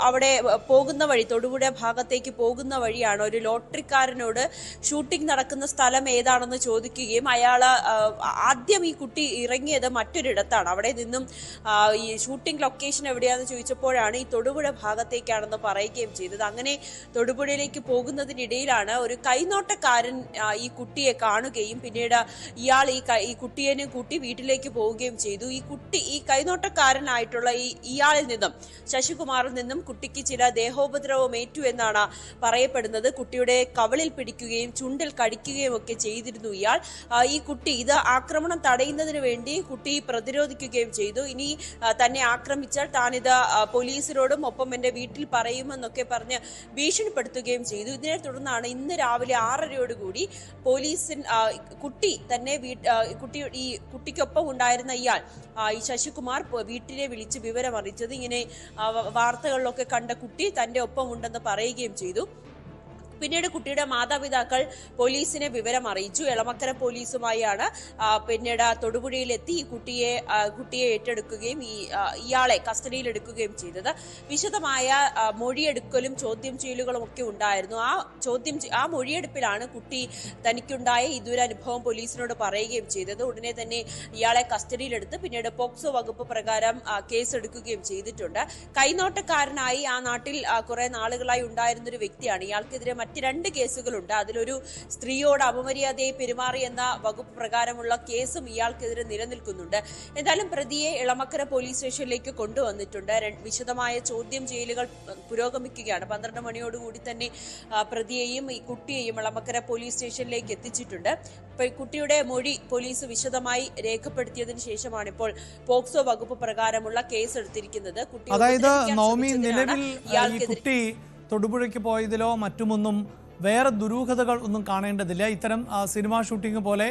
അവിടെ പോകുന്ന വഴി, തൊടുപുഴ ഭാഗത്തേക്ക് പോകുന്ന വഴിയാണ് ഒരു ലോട്ടറിക്കാരനോട് ഷൂട്ടിംഗ് നടക്കുന്ന സ്ഥലം ഏതാണെന്ന് ചോദിക്കുകയും അയാൾ ആദ്യം ഈ കുട്ടി ഇറങ്ങിയത് മറ്റൊരിടത്താണ്. അവിടെ നിന്നും ഈ ഷൂട്ടിംഗ് ലൊക്കേഷൻ എവിടെയാണെന്ന് ചോദിച്ചപ്പോഴാണ് ഈ തൊടുപുഴ ഭാഗത്തേക്കാണെന്ന് പറയുകയും ചെയ്തത്. അങ്ങനെ തൊടുപുഴയിലേക്ക് പോകുന്നതിനിടയിലാണ് ഒരു കൈനോട്ടക്കാരൻ ഈ കുട്ടിയെ കാണുകയും പിന്നീട് ഇയാൾ ഈ കുട്ടിയെ കൂട്ടി വീട്ടിലേക്ക് പോവുകയും ചെയ്തു. ഈ കൈനോട്ടക്കാരനായിട്ടുള്ള ഇയാളിൽ നിന്നും, ശശികുമാറിൽ നിന്നും കുട്ടിക്ക് ചില ദേഹോപദ്രവം ഏറ്റു എന്നാണ് പറയപ്പെടുന്നത്. കുട്ടിയുടെ കവിളിൽ പിടിക്കുകയും ചുണ്ടിൽ കടിക്കുകയും ഒക്കെ ചെയ്തിരുന്നു ഇയാൾ. ഈ കുട്ടി ഇത് ആക്രമണം തടയുന്നതിന് വേണ്ടി കുട്ടി പ്രതിരോധിക്കുകയും ചെയ്തു. ഇനി തന്നെ ആക്രമിച്ചാൽ താനിത് പോലീസിനോടും ഒപ്പം എന്റെ വീട്ടിൽ പറയുമെന്നൊക്കെ പറഞ്ഞ് ഭീഷണിപ്പെടുത്തുകയും ചെയ്തു. ഇതിനെ തുടർന്നാണ് ഇന്ന് രാവിലെ 6:30യോടുകൂടി കുട്ടിക്കൊപ്പം ഉണ്ടായിരുന്ന ഇയാൾ ഈ ശശികുമാർ വീട്ടിലെ വിളിച്ച് വിവരം അറിയിച്ചത്. ഇങ്ങനെ വാർത്തകളിലൊക്കെ കണ്ട കുട്ടി തന്റെ ഒപ്പം ഉണ്ടെന്ന് പറയുകയും ചെയ്തു. പിന്നീട് കുട്ടിയുടെ മാതാപിതാക്കൾ പോലീസിനെ വിവരം അറിയിച്ചു. എളമക്കര പോലീസുമായാണ് പിന്നീട് തൊടുപുഴയിലെത്തി ഈ കുട്ടിയെ ഏറ്റെടുക്കുകയും ഇയാളെ കസ്റ്റഡിയിലെടുക്കുകയും ചെയ്തത്. വിശദമായ മൊഴിയെടുക്കലും ചോദ്യം ചെയ്യലുകളും ഒക്കെ ഉണ്ടായിരുന്നു. ആ മൊഴിയെടുപ്പിലാണ് കുട്ടി തനിക്കുണ്ടായ ഈ ദുരനുഭവം പോലീസിനോട് പറയുകയും ചെയ്തത്. ഉടനെ തന്നെ ഇയാളെ കസ്റ്റഡിയിലെടുത്ത് പിന്നീട് പോക്സോ വകുപ്പ് പ്രകാരം കേസെടുക്കുകയും ചെയ്തിട്ടുണ്ട്. കൈനോട്ടക്കാരനായി ആ നാട്ടിൽ കുറെ നാളുകളായി ഉണ്ടായിരുന്നൊരു വ്യക്തിയാണ്. ഇയാൾക്കെതിരെ മറ്റ് 2 കേസുകളുണ്ട്. അതിലൊരു സ്ത്രീയോട് അപമര്യാദയെ പെരുമാറിയെന്ന വകുപ്പ് പ്രകാരമുള്ള കേസും ഇയാൾക്കെതിരെ നിലനിൽക്കുന്നുണ്ട്. എന്തായാലും പ്രതിയെ എളമക്കര പോലീസ് സ്റ്റേഷനിലേക്ക് കൊണ്ടുവന്നിട്ടുണ്ട്. വിശദമായ ചോദ്യം ചെയ്യലുകൾ പുരോഗമിക്കുകയാണ്. 12 മണിയോടുകൂടി തന്നെ പ്രതിയെയും ഈ കുട്ടിയെയും എളമക്കര പോലീസ് സ്റ്റേഷനിലേക്ക് എത്തിച്ചിട്ടുണ്ട്. കുട്ടിയുടെ മൊഴി പോലീസ് വിശദമായി രേഖപ്പെടുത്തിയതിനു ശേഷമാണ് ഇപ്പോൾ പോക്സോ വകുപ്പ് പ്രകാരമുള്ള കേസ് എടുത്തിരിക്കുന്നത്. അതായത് നവമി, നിലവിൽ ഈ കുട്ടി തൊടുപുഴയ്ക്ക് പോയതിലോ മറ്റുമൊന്നും വേറെ ദുരൂഹതകൾ ഒന്നും കാണേണ്ടതില്ല. ഇത്തരം സിനിമാ ഷൂട്ടിംഗ് പോലെ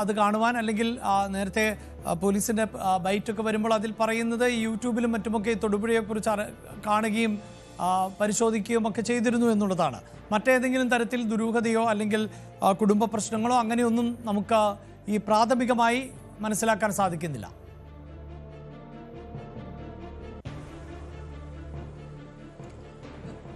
അത് കാണുവാൻ, അല്ലെങ്കിൽ നേരത്തെ പോലീസിന്റെ ബൈറ്റൊക്കെ വരുമ്പോൾ അതിൽ പറയുന്നത് യൂട്യൂബിലും മറ്റുമൊക്കെ തൊടുപുഴയെക്കുറിച്ച് കാണുകയും പരിശോധിക്കുകയും ഒക്കെ ചെയ്തിരുന്നു എന്നുള്ളതാണ്. മറ്റേതെങ്കിലും തരത്തിൽ ദുരൂഹതയോ അല്ലെങ്കിൽ കുടുംബ പ്രശ്നങ്ങളോ അങ്ങനെയൊന്നും നമുക്ക് ഈ പ്രാഥമികമായി മനസ്സിലാക്കാൻ സാധിക്കുന്നില്ല.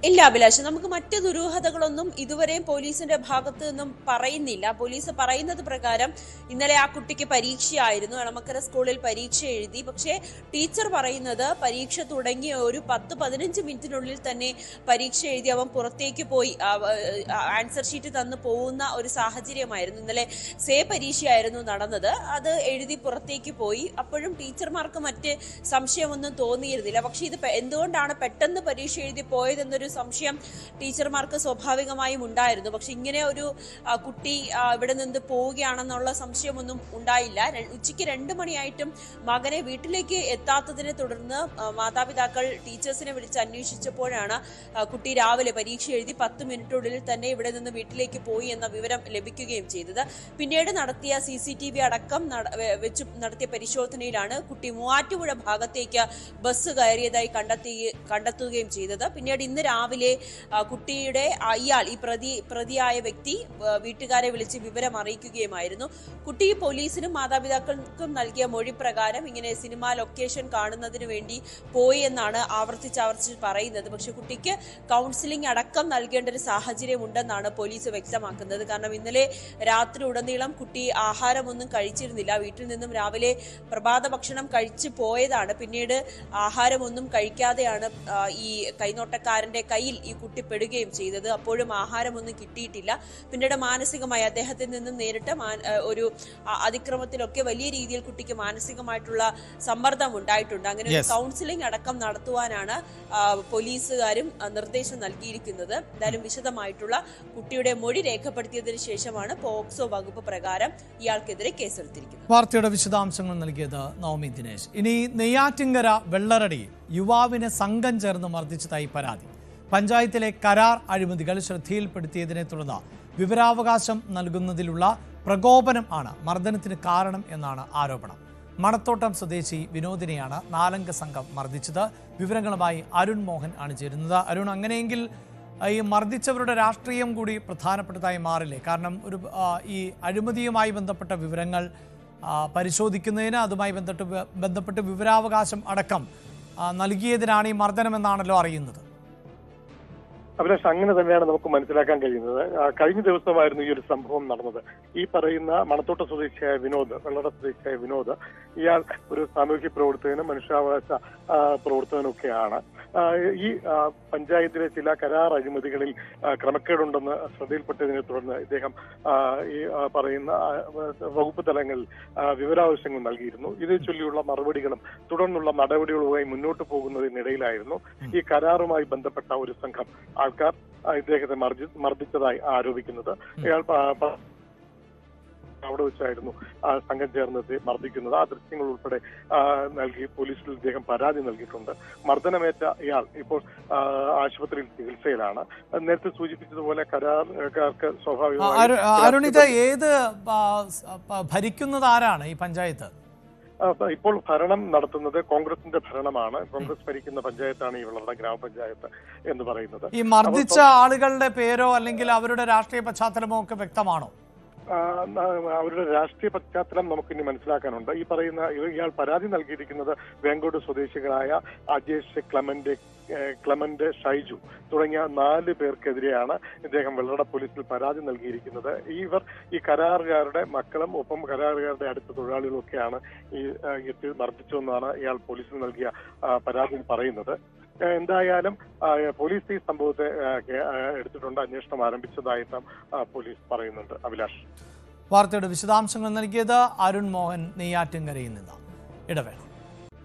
ഇല്ല അഭിലാഷ്, നമുക്ക് മറ്റ് ദുരൂഹതകളൊന്നും ഇതുവരെയും പോലീസിന്റെ ഭാഗത്ത് നിന്നും പറയുന്നില്ല. പോലീസ് പറയുന്നത് പ്രകാരം ഇന്നലെ ആ കുട്ടിക്ക് പരീക്ഷയായിരുന്നു. എളമക്കര സ്കൂളിൽ പരീക്ഷ എഴുതി. പക്ഷേ ടീച്ചർ പറയുന്നത് പരീക്ഷ തുടങ്ങിയ ഒരു 10-15 മിനിറ്റിനുള്ളിൽ തന്നെ പരീക്ഷ എഴുതി അവൻ പുറത്തേക്ക് പോയി ആൻസർ ഷീറ്റ് തന്നു പോകുന്ന ഒരു സാഹചര്യമായിരുന്നു. ഇന്നലെ പരീക്ഷയായിരുന്നു നടന്നത്. അത് എഴുതി പുറത്തേക്ക് പോയി. അപ്പോഴും ടീച്ചർമാർക്ക് മറ്റ് സംശയമൊന്നും തോന്നിയിരുന്നില്ല. പക്ഷെ ഇത് എന്തുകൊണ്ടാണ് പെട്ടെന്ന് പരീക്ഷ എഴുതി പോയതെന്നൊരു സംശയം ടീച്ചർമാർക്ക് സ്വാഭാവികമായും ഉണ്ടായിരുന്നു. പക്ഷെ ഇങ്ങനെ ഒരു കുട്ടി ഇവിടെ നിന്ന് പോവുകയാണെന്നുള്ള സംശയമൊന്നും ഉണ്ടായില്ല. ഉച്ചയ്ക്ക് 2 മണിയായിട്ടും മകനെ വീട്ടിലേക്ക് എത്താത്തതിനെ തുടർന്ന് മാതാപിതാക്കൾ ടീച്ചേഴ്സിനെ വിളിച്ച് അന്വേഷിച്ചപ്പോഴാണ് കുട്ടി രാവിലെ പരീക്ഷ എഴുതി 10 മിനിറ്റിനുള്ളിൽ തന്നെ ഇവിടെ നിന്ന് വീട്ടിലേക്ക് പോയി എന്ന വിവരം ലഭിക്കുകയും ചെയ്തത്. പിന്നീട് നടത്തിയ CCTV അടക്കം വെച്ച് നടത്തിയ പരിശോധനയിലാണ് കുട്ടി മൂവാറ്റുപുഴ ഭാഗത്തേക്ക് ബസ് കയറിയതായി കണ്ടെത്തുകയും ചെയ്തത്. പിന്നീട് ഇന്ന് രാവിലെ കുട്ടിയുടെ ഈ പ്രതിയായ വ്യക്തി വീട്ടുകാരെ വിളിച്ച് വിവരം അറിയിക്കുകയുമായിരുന്നു. കുട്ടി പോലീസിനും മാതാപിതാക്കൾക്കും നൽകിയ മൊഴി പ്രകാരം ഇങ്ങനെ സിനിമാ ലൊക്കേഷൻ കാണുന്നതിന് വേണ്ടി പോയി എന്നാണ് ആവർത്തിച്ച് പറയുന്നത്. പക്ഷെ കുട്ടിക്ക് കൗൺസിലിംഗ് അടക്കം നൽകേണ്ട ഒരു സാഹചര്യം ഉണ്ടെന്നാണ് പോലീസ് വ്യക്തമാക്കുന്നത്. കാരണം ഇന്നലെ രാത്രി ഉടനീളം കുട്ടി ആഹാരമൊന്നും കഴിച്ചിരുന്നില്ല. വീട്ടിൽ നിന്നും രാവിലെ പ്രഭാത ഭക്ഷണം കഴിച്ചു പോയതാണ്. പിന്നീട് ആഹാരമൊന്നും കഴിക്കാതെയാണ് ഈ കൈനോട്ടക്കാരന്റെ കയ്യിൽ ഈ കുട്ടി പെടുകയും ചെയ്തത്. അപ്പോഴും ആഹാരമൊന്നും കിട്ടിയിട്ടില്ല. പിന്നീട് മാനസികമായി അദ്ദേഹത്തിൽ നിന്നും നേരിട്ട് ഒരു അതിക്രമത്തിലൊക്കെ വലിയ രീതിയിൽ കുട്ടിക്ക് മാനസികമായിട്ടുള്ള സമ്മർദ്ദം ഉണ്ടായിട്ടുണ്ട്. അങ്ങനെ ഒരു കൗൺസിലിംഗ് അടക്കം നടത്തുവാനാണ് പോലീസുകാരും നിർദ്ദേശം നൽകിയിരിക്കുന്നത്. എന്തായാലും വിശദമായിട്ടുള്ള കുട്ടിയുടെ മൊഴി രേഖപ്പെടുത്തിയതിനു ശേഷമാണ് പോക്സോ വകുപ്പ് പ്രകാരം ഇയാൾക്കെതിരെ കേസെടുത്തിരിക്കുന്നത്. വാർത്തയുടെ വിശദാംശങ്ങൾ നൽകിയത് നവമി ദിനേശ്. ഇനി നെയ്യാറ്റിങ്കര വെള്ളറടി യുവാവിനെ സംഘം ചേർന്ന് മർദ്ദിച്ചതായി പരാതി. പഞ്ചായത്തിലെ കരാർ അഴിമതികൾ ശ്രദ്ധയിൽപ്പെടുത്തിയതിനെ തുടർന്ന് വിവരാവകാശം നൽകുന്നതിലുള്ള പ്രകോപനം ആണ് മർദ്ദനത്തിന് കാരണം എന്നാണ് ആരോപണം. മണത്തോട്ടം സ്വദേശി വിനോദിനെയാണ് 4-അംഗ സംഘം മർദ്ദിച്ചത്. വിവരങ്ങളുമായി അരുൺ മോഹൻ ആണ് ചേരുന്നത്. അരുൺ, അങ്ങനെയെങ്കിൽ ഈ മർദ്ദിച്ചവരുടെ രാഷ്ട്രീയം കൂടി പ്രധാനപ്പെട്ടതായി മാറില്ലേ? കാരണം ഈ അഴിമതിയുമായി ബന്ധപ്പെട്ട വിവരങ്ങൾ പരിശോധിക്കുന്നതിന് അതുമായി ബന്ധപ്പെട്ട് വിവരാവകാശം അടക്കം നൽകിയതിനാണ് ഈ മർദ്ദനമെന്നാണല്ലോ അറിയുന്നത്. അഭിലാഷ്, അങ്ങനെ തന്നെയാണ് നമുക്ക് മനസ്സിലാക്കാൻ കഴിയുന്നത്. കഴിഞ്ഞ ദിവസമായിരുന്നു ഈ ഒരു സംഭവം നടന്നത്. ഈ പറയുന്ന മണത്തോട്ട സ്വദേശിയായ വിനോദ്, വെള്ളറ സ്വദേശിയായ വിനോദ്, ഇയാൾ ഒരു സാമൂഹ്യ പ്രവർത്തകനും മനുഷ്യാവകാശ പ്രവർത്തകനൊക്കെയാണ്. ഈ പഞ്ചായത്തിലെ ചില കരാർ അഴിമതികളിൽ ക്രമക്കേടുണ്ടെന്ന് ശ്രദ്ധയിൽപ്പെട്ടതിനെ തുടർന്ന് ഇദ്ദേഹം ഈ പറയുന്ന വകുപ്പ് തലങ്ങളിൽ വിവരാവശ്യങ്ങൾ നൽകിയിരുന്നു. ഇതേ ചൊല്ലിയുള്ള മറുപടികളും തുടർന്നുള്ള നടപടികളുമായി മുന്നോട്ട് പോകുന്നതിനിടയിലായിരുന്നു ഈ കരാറുമായി ബന്ധപ്പെട്ട ഒരു സംഘം ആൾക്കാർ ഇദ്ദേഹത്തെ മർദ്ദിച്ചതായി ആരോപിക്കുന്നത്. ഇയാൾ അവിടെ വെച്ചായിരുന്നു സംഘം ചേർന്നത് മർദ്ദിക്കുന്നത്. ആ ദൃശ്യങ്ങൾ ഉൾപ്പെടെ നൽകി പോലീസിൽ ഇദ്ദേഹം പരാതി നൽകിയിട്ടുണ്ട്. മർദ്ദനമേറ്റ ഇയാൾ ഇപ്പോൾ ആശുപത്രിയിൽ ചികിത്സയിലാണ്. നേരത്തെ സൂചിപ്പിച്ചതുപോലെ കരാറുകാർക്ക് സ്വാഭാവികമായി അരുൺ, ഇത് ഏത് ഭരിക്കുന്നത് ആരാണ് ഈ പഞ്ചായത്ത്? ഇപ്പോൾ ഭരണം നടത്തുന്നത് കോൺഗ്രസിന്റെ ഭരണമാണ്. കോൺഗ്രസ് ഭരിക്കുന്ന പഞ്ചായത്താണ് ഈ വെള്ളറട ഗ്രാമപഞ്ചായത്ത് എന്ന് പറയുന്നത്. ഈ മർദ്ദിച്ച ആളുകളുടെ പേരോ അല്ലെങ്കിൽ അവരുടെ രാഷ്ട്രീയ പശ്ചാത്തലമോ ഒക്കെ വ്യക്തമാണോ? അവരുടെ രാഷ്ട്രീയ പശ്ചാത്തലം നമുക്കിനി മനസ്സിലാക്കാനുണ്ട്. ഈ പറയുന്ന ഇയാൾ പരാതി നൽകിയിരിക്കുന്നത് വേങ്കോട് സ്വദേശികളായ അജേഷ്, ക്ലമന്റ്, ഷൈജു തുടങ്ങിയ 4 പേർക്കെതിരെയാണ് ഇദ്ദേഹം വെള്ളറട പോലീസിൽ പരാതി നൽകിയിരിക്കുന്നത്. ഈ കരാറുകാരുടെ മക്കളും ഒപ്പം കരാറുകാരുടെ അടുത്ത തൊഴിലാളികളും ഒക്കെയാണ് ഈ എത്തി മർദ്ദിച്ചതെന്നാണ് ഇയാൾ പോലീസിൽ നൽകിയ പരാതിയിൽ പറയുന്നത്. എന്തായാലും പോലീസ് ഈ സംഭവത്തെ എടുത്തിട്ടുണ്ട്, അന്വേഷണം ആരംഭിച്ചതായിട്ടും പോലീസ് പറയുന്നുണ്ട്. അഭിലാഷ്, വാർത്തയുടെ വിശദാംശങ്ങൾ നൽകിയത് അരുൺ മോഹൻ നെയ്യാറ്റിൻകരയിൽ നിന്ന്. ഇടവേള.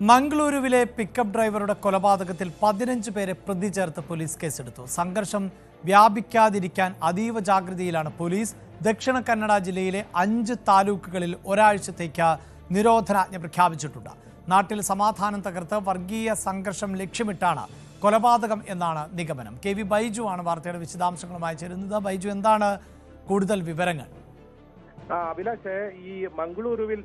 മംഗളൂരുവിലെ പിക്കപ്പ് ഡ്രൈവറുടെ കൊലപാതകത്തിൽ 15 പേരെ പ്രതി ചേർത്ത് പോലീസ് കേസെടുത്തു. സംഘർഷം വ്യാപിക്കാതിരിക്കാൻ അതീവ ജാഗ്രതയിലാണ് പോലീസ്. ദക്ഷിണ കന്നഡ ജില്ലയിലെ 5 താലൂക്കുകളിൽ ഒരാഴ്ചത്തേക്ക് നിരോധനാജ്ഞ പ്രഖ്യാപിച്ചിട്ടുണ്ട്. നാട്ടിൽ സമാധാനം തകർത്ത് വർഗീയ സംഘർഷം ലക്ഷ്യമിട്ടാണ് കൊലപാതകം എന്നാണ് നിഗമനം. കെ വി ബൈജു ആണ് വാർത്തയുടെ വിശദാംശങ്ങളുമായി ചേരുന്നത്. ബൈജു, എന്താണ് കൂടുതൽ വിവരങ്ങൾ? അഭിലാഷ്, ഈ മംഗളൂരുവിൽ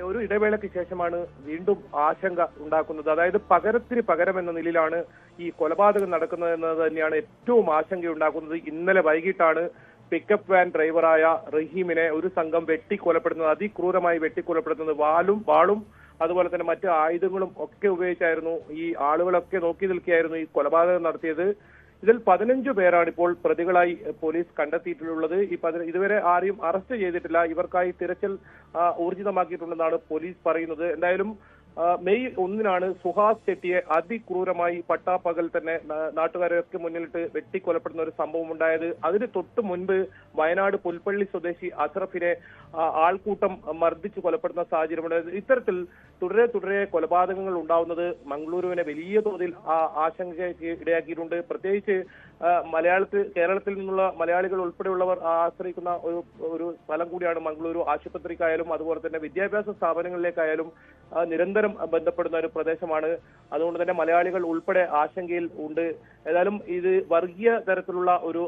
ഒരു ഇടവേളയ്ക്ക് ശേഷമാണ് വീണ്ടും ആശങ്ക ഉണ്ടാക്കുന്നത്. അതായത് പകരത്തിന് പകരം എന്ന നിലയിലാണ് ഈ കൊലപാതകം നടക്കുന്നതെന്നത് തന്നെയാണ് ഏറ്റവും ആശങ്കയുണ്ടാക്കുന്നത്. ഇന്നലെ വൈകിട്ടാണ് പിക്കപ്പ് വാൻ ഡ്രൈവറായ റഹീമിനെ ഒരു സംഘം വെട്ടിക്കൊലപ്പെടുന്നത്, അതിക്രൂരമായി വെട്ടിക്കൊലപ്പെടുന്നത്. വാളും അതുപോലെ തന്നെ മറ്റ് ആയുധങ്ങളും ഒക്കെ ഉപയോഗിച്ചായിരുന്നു. ഈ ആളുകളൊക്കെ നോക്കി നിൽക്കുകയായിരുന്നു ഈ കൊലപാതകം നടത്തിയത്. ഇതിൽ 15 പേരാണ് ഇപ്പോൾ പ്രതികളായി പോലീസ് കണ്ടെത്തിയിട്ടുള്ളത്. ഇതുവരെ ആരെയും അറസ്റ്റ് ചെയ്തിട്ടില്ല. ഇവർക്കായി തിരച്ചിൽ ഊർജിതമാക്കിയിട്ടുണ്ടെന്നാണ് പോലീസ് പറയുന്നത്. എന്തായാലും മെയ് 1 സുഹാസ് ചെട്ടിയെ അതിക്രൂരമായി പട്ടാപ്പകൽ തന്നെ നാട്ടുകാരൊക്കെ മുന്നിലിട്ട് വെട്ടിക്കൊലപ്പെടുന്ന ഒരു സംഭവം ഉണ്ടായത്. അതിന് തൊട്ട് മുൻപ് വയനാട് പുൽപ്പള്ളി സ്വദേശി അഷ്റഫിനെ ആൾക്കൂട്ടം മർദ്ദിച്ച് കൊലപ്പെടുന്ന സാഹചര്യമുണ്ടായത്. ഇത്തരത്തിൽ തുടരെ കൊലപാതകങ്ങൾ ഉണ്ടാവുന്നത് മംഗളൂരുവിനെ വലിയ തോതിൽ ആശങ്കയ്ക്ക് ഇടയാക്കിയിട്ടുണ്ട്. പ്രത്യേകിച്ച് കേരളത്തിൽ നിന്നുള്ള മലയാളികൾ ഉൾപ്പെടെയുള്ളവർ ആശ്രയിക്കുന്ന ഒരു സ്ഥലം കൂടിയാണ് മംഗളൂരു. ആശുപത്രിക്കായാലും അതുപോലെ തന്നെ വിദ്യാഭ്യാസ സ്ഥാപനങ്ങളിലേക്കായാലും നിരന്തരം ബന്ധപ്പെടുന്ന ഒരു പ്രദേശമാണ്. അതുകൊണ്ട് തന്നെ മലയാളികൾ ഉൾപ്പെടെ ആശങ്കയിൽ ഉണ്ട്. ഏതായാലും ഇത് വർഗീയ തരത്തിലുള്ള ഒരു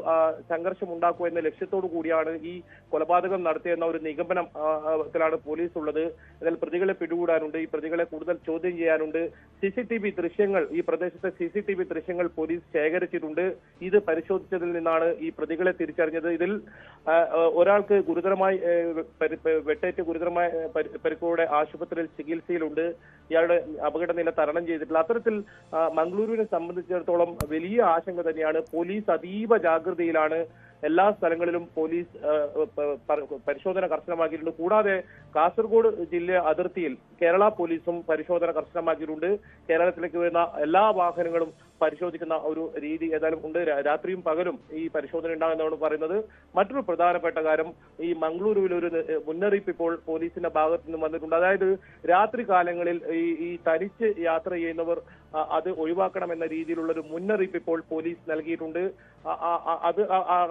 സംഘർഷം ഉണ്ടാക്കുക എന്ന ലക്ഷ്യത്തോടു കൂടിയാണ് ഈ കൊലപാതകം നടത്തിയെന്ന ഒരു നിഗമനത്തിലാണ് പോലീസ് ഉള്ളത്. എന്നാൽ പ്രതികളെ പിടികൂടാനുണ്ട്, ഈ പ്രതികളെ കൂടുതൽ ചോദ്യം ചെയ്യാനുണ്ട്. CCTV ദൃശ്യങ്ങൾ, ഈ പ്രദേശത്തെ CCTV ദൃശ്യങ്ങൾ പോലീസ് ശേഖരിച്ചിട്ടുണ്ട്. ഇത് പരിശോധിച്ചതിൽ നിന്നാണ് ഈ പ്രതികളെ തിരിച്ചറിഞ്ഞത്. ഇതിൽ ഒരാൾക്ക് ഗുരുതരമായി വെട്ടേറ്റ് ഗുരുതരമായ പരിക്കോടെ ആശുപത്രിയിൽ ചികിത്സയിലുണ്ട്. ഇയാളുടെ അപകടനില തരണം ചെയ്തിട്ടില്ല. അത്തരത്തിൽ മംഗളൂരുവിനെ സംബന്ധിച്ചിടത്തോളം വലിയ ആശങ്ക തന്നെയാണ്. പോലീസ് അതീവ ജാഗ്രതയിലാണ്. എല്ലാ സ്ഥലങ്ങളിലും പോലീസ് പരിശോധന കർശനമാക്കിയിട്ടുണ്ട്. കൂടാതെ കാസർഗോഡ് ജില്ല അതിർത്തിയിൽ കേരള പോലീസും പരിശോധന കർശനമാക്കിയിട്ടുണ്ട്. കേരളത്തിലേക്ക് വരുന്ന എല്ലാ വാഹനങ്ങളും പരിശോധിക്കുന്ന ഒരു രീതി ഏതായാലും ഉണ്ട്. രാത്രിയും പകലും ഈ പരിശോധന ഉണ്ടാകുന്നതാണ് പറയുന്നത്. മറ്റൊരു പ്രധാനപ്പെട്ട കാര്യം, ഈ മംഗളൂരുവിൽ ഒരു മുന്നറിയിപ്പ് ഇപ്പോൾ പോലീസിന്റെ ഭാഗത്തു നിന്ന് വന്നിട്ടുണ്ട്. അതായത് രാത്രി കാലങ്ങളിൽ ഈ തനിച്ച് യാത്ര ചെയ്യുന്നവർ അത് ഒഴിവാക്കണമെന്ന രീതിയിലുള്ള ഒരു മുന്നറിയിപ്പ് ഇപ്പോൾ പോലീസ് നൽകിയിട്ടുണ്ട്. അത്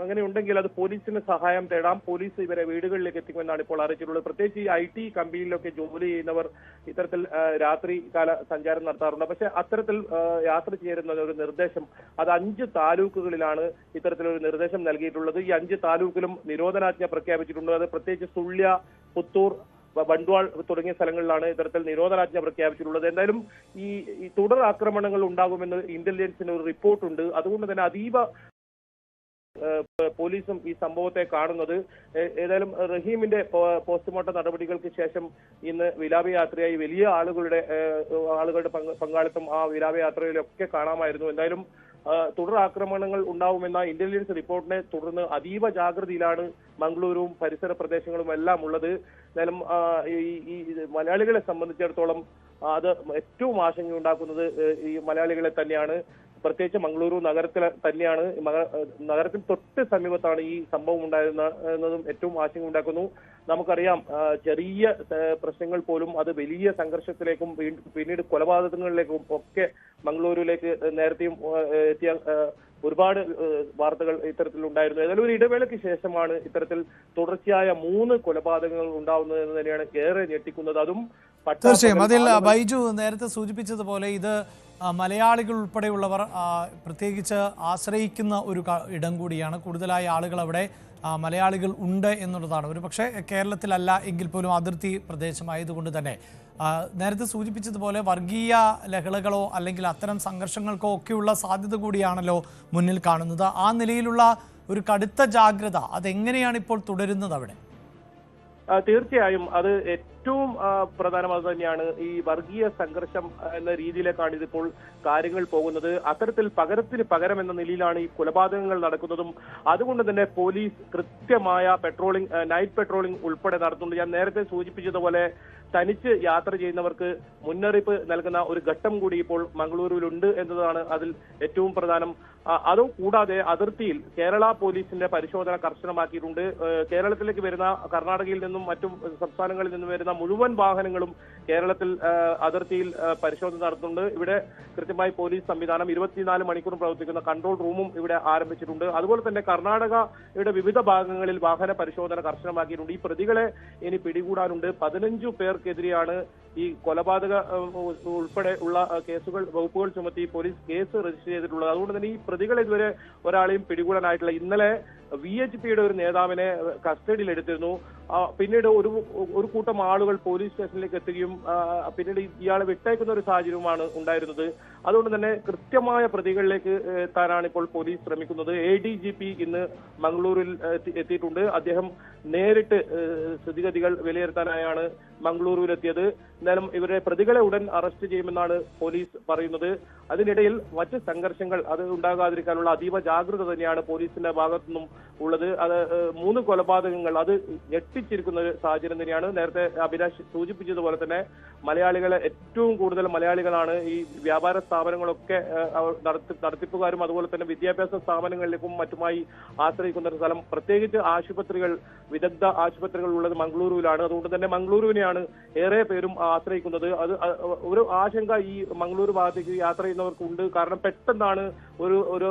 അങ്ങനെ ഉണ്ടെങ്കിൽ അത് പോലീസിന് സഹായം തേടാം. പോലീസ് ഇവരെ വീടുകളിലേക്ക് എത്തിക്കുമെന്നാണ് ഇപ്പോൾ അറിയിച്ചിട്ടുള്ളത്. പ്രത്യേകിച്ച് ഈ IT കമ്പനിയിലൊക്കെ ജോലി ചെയ്യുന്നവർ ഇത്തരത്തിൽ രാത്രി കാല സഞ്ചാരം നടത്താറുണ്ട്. പക്ഷെ അത്തരത്തിൽ യാത്ര ചെയ്യുന്ന ഒരു നിർദ്ദേശം അത് 5 താലൂക്കുകളിലാണ് ഇത്തരത്തിലൊരു നിർദ്ദേശം നൽകിയിട്ടുള്ളത്. ഈ 5 താലൂക്കിലും നിരോധനാജ്ഞ പ്രഖ്യാപിച്ചിട്ടുണ്ട്. അത് പ്രത്യേകിച്ച് സുള്യ, പുത്തൂർ, ബണ്ട്വാൾ തുടങ്ങിയ സ്ഥലങ്ങളിലാണ് ഇത്തരത്തിൽ നിരോധനാജ്ഞ പ്രഖ്യാപിച്ചിട്ടുള്ളത്. എന്തായാലും ഈ തുടർ ആക്രമണങ്ങൾ ഉണ്ടാകുമെന്ന് ഇന്റലിജൻസിന് ഒരു റിപ്പോർട്ടുണ്ട്. അതുകൊണ്ട് തന്നെ അതീവ പോലീസും ഈ സംഭവത്തെ കാണുന്നത്. ഏതായാലും റഹീമിന്റെ പോസ്റ്റ്മോർട്ടം നടപടികൾക്ക് ശേഷം ഇന്ന് വിലാപയാത്രയായി വലിയ ആളുകളുടെ പങ്കാളിത്തം ആ വിലാപയാത്രയിലൊക്കെ കാണാമായിരുന്നു. എന്തായാലും തുടർ ആക്രമണങ്ങൾ ഉണ്ടാവുമെന്ന ഇന്റലിജൻസ് റിപ്പോർട്ടിനെ തുടർന്ന് അതീവ ജാഗ്രതയിലാണ് മംഗളൂരുവും പരിസര പ്രദേശങ്ങളും എല്ലാം ഉള്ളത്. എന്തായാലും ഈ മലയാളികളെ സംബന്ധിച്ചിടത്തോളം അത് ഏറ്റവും ആശങ്കയുണ്ടാക്കുന്നത് ഈ മലയാളികളെ തന്നെയാണ്. പ്രത്യേകിച്ച് മംഗളൂരു നഗരത്തിൽ തന്നെയാണ്. നഗരത്തിന് തൊട്ട് സമീപത്താണ് ഈ സംഭവം ഉണ്ടായിരുന്നതും ഏറ്റവും ആശങ്ക ഉണ്ടാക്കുന്നു. നമുക്കറിയാം, ചെറിയ പ്രശ്നങ്ങൾ പോലും അത് വലിയ സംഘർഷത്തിലേക്കും പിന്നീട് കൊലപാതകങ്ങളിലേക്കും ഒക്കെ മംഗളൂരുവിലേക്ക് നേരത്തെയും എത്തിയ ഒരുപാട് വാർത്തകൾ ഇത്തരത്തിൽ ഉണ്ടായിരുന്നു. ഏതായാലും ഒരു ഇടവേളയ്ക്ക് ശേഷമാണ് ഇത്തരത്തിൽ തുടർച്ചയായ 3 കൊലപാതകങ്ങൾ ഉണ്ടാവുന്നത് എന്ന് തന്നെയാണ് ഏറെ ഞെട്ടിക്കുന്നത്. അതും തീർച്ചയായും അതിൽ ബൈജു നേരത്തെ സൂചിപ്പിച്ചതുപോലെ ഇത് മലയാളികൾ ഉൾപ്പെടെയുള്ളവർ പ്രത്യേകിച്ച് ആശ്രയിക്കുന്ന ഒരു ഇടം കൂടിയാണ്. കൂടുതലായ ആളുകൾ അവിടെ മലയാളികൾ ഉണ്ട് എന്നുള്ളതാണ്. ഒരു പക്ഷേ കേരളത്തിലല്ല എങ്കിൽ പോലും അതിർത്തി പ്രദേശമായതുകൊണ്ട് തന്നെ നേരത്തെ സൂചിപ്പിച്ചതുപോലെ വർഗീയ ലഹളകളോ അല്ലെങ്കിൽ അത്തരം സംഘർഷങ്ങൾക്കോ ഒക്കെയുള്ള സാധ്യത കൂടിയാണല്ലോ മുന്നിൽ കാണുന്നത്. ആ നിലയിലുള്ള ഒരു കടുത്ത ജാഗ്രത അതെങ്ങനെയാണ് ഇപ്പോൾ തുടരുന്നത് അവിടെ? തീർച്ചയായും അത് ഏറ്റവും പ്രധാനമായത് തന്നെയാണ്. ഈ വർഗീയ സംഘർഷം എന്ന രീതിയിലേക്കാണ് ഇതിപ്പോൾ കാര്യങ്ങൾ പോകുന്നത്. അത്തരത്തിൽ പകരത്തിന് പകരം എന്ന നിലയിലാണ് ഈ കൊലപാതകങ്ങൾ നടക്കുന്നതും. അതുകൊണ്ട് തന്നെ പോലീസ് കൃത്യമായ പെട്രോളിംഗ്, നൈറ്റ് പെട്രോളിംഗ് ഉൾപ്പെടെ നടത്തുന്നുണ്ട്. ഞാൻ നേരത്തെ സൂചിപ്പിച്ചതുപോലെ തനിച്ച് യാത്ര ചെയ്യുന്നവർക്ക് മുന്നറിയിപ്പ് നൽകുന്ന ഒരു ഘട്ടം കൂടി ഇപ്പോൾ മംഗളൂരുവിലുണ്ട് എന്നതാണ് അതിൽ ഏറ്റവും പ്രധാനം. അതും കൂടാതെ അതിർത്തിയിൽ കേരള പോലീസിന്റെ പരിശോധന കർശനമാക്കിയിട്ടുണ്ട്. കേരളത്തിലേക്ക് വരുന്ന, കർണാടകയിൽ നിന്നും മറ്റും സംസ്ഥാനങ്ങളിൽ നിന്നും വരുന്ന മുഴുവൻ വാഹനങ്ങളും കേരളത്തിൽ അതിർത്തിയിൽ പരിശോധന നടത്തുന്നുണ്ട്. ഇവിടെ കൃത്യമായി പോലീസ് സംവിധാനം 24 മണിക്കൂറും പ്രവർത്തിക്കുന്ന കൺട്രോൾ റൂമും ഇവിടെ ആരംഭിച്ചിട്ടുണ്ട്. അതുപോലെ തന്നെ കർണാടകയുടെ വിവിധ ഭാഗങ്ങളിൽ വാഹന പരിശോധന കർശനമാക്കിയിട്ടുണ്ട്. ഈ പ്രതികളെ ഇനി പിടികൂടാനുണ്ട്. 15 പേർക്കെതിരെയാണ് ഈ കൊലപാതക ഉൾപ്പെടെ ഉള്ള വകുപ്പുകൾ ചുമത്തി പോലീസ് കേസ് രജിസ്റ്റർ ചെയ്തിട്ടുള്ളത്. അതുകൊണ്ട് തന്നെ ഈ പ്രതികളെ ഇതുവരെ ഒരാളെയും പിടികൂടാനായിട്ടില്ല. ഇന്നലെ VHPയുടെ ഒരു നേതാവിനെ കസ്റ്റഡിയിൽ എടുത്തിരുന്നു. പിന്നീട് ഒരു കൂട്ടം ആളുകൾ പോലീസ് സ്റ്റേഷനിലേക്ക് എത്തുകയും പിന്നീട് ഇയാളെ വിട്ടയക്കുന്ന ഒരു സാഹചര്യവുമാണ് ഉണ്ടായിരുന്നത്. അതുകൊണ്ട് തന്നെ കൃത്യമായ പ്രതികളിലേക്ക് എത്താനാണ് ഇപ്പോൾ പോലീസ് ശ്രമിക്കുന്നത്. ADGP ഇന്ന് മംഗളൂരിൽ എത്തിയിട്ടുണ്ട്. അദ്ദേഹം നേരിട്ട് സ്ഥിതിഗതികൾ വിലയിരുത്താനായാണ് മംഗളൂരുവിലെത്തിയത്. എന്നാലും ഇവരെ പ്രതികളെ ഉടൻ അറസ്റ്റ് ചെയ്യുമെന്നാണ് പോലീസ് പറയുന്നത്. അതിനിടയിൽ മറ്റ് സംഘർഷങ്ങൾ അത് ഉണ്ടാകാതിരിക്കാനുള്ള അതീവ ജാഗ്രത തന്നെയാണ് പോലീസിന്റെ ഭാഗത്തുനിന്നും ഉള്ളത്. അത് 3 കൊലപാതകങ്ങൾ അത് ഞെട്ടിച്ചിരിക്കുന്ന ഒരു സാഹചര്യം തന്നെയാണ്. നേരത്തെ അഭിലാഷ് സൂചിപ്പിച്ചതുപോലെ തന്നെ മലയാളികളെ, ഏറ്റവും കൂടുതൽ മലയാളികളാണ് ഈ വ്യാപാര സ്ഥാപനങ്ങളൊക്കെ നടത്തിപ്പുകാരും അതുപോലെ തന്നെ വിദ്യാഭ്യാസ സ്ഥാപനങ്ങളിലേക്കും മറ്റുമായി ആശ്രയിക്കുന്ന ഒരു സ്ഥലം. പ്രത്യേകിച്ച് ആശുപത്രികൾ, വിദഗ്ധ ആശുപത്രികൾ ഉള്ളത് മംഗളൂരുവിലാണ്. അതുകൊണ്ട് തന്നെ മംഗളൂരുവിനെയാണ് ഏറെ പേരും ആശ്രയിക്കുന്നത്. അത് ഒരു ആശങ്ക ഈ മംഗളൂരു ഭാഗത്തേക്ക് യാത്ര ചെയ്യുന്നവർക്കുണ്ട്. കാരണം പെട്ടെന്നാണ് ഒരു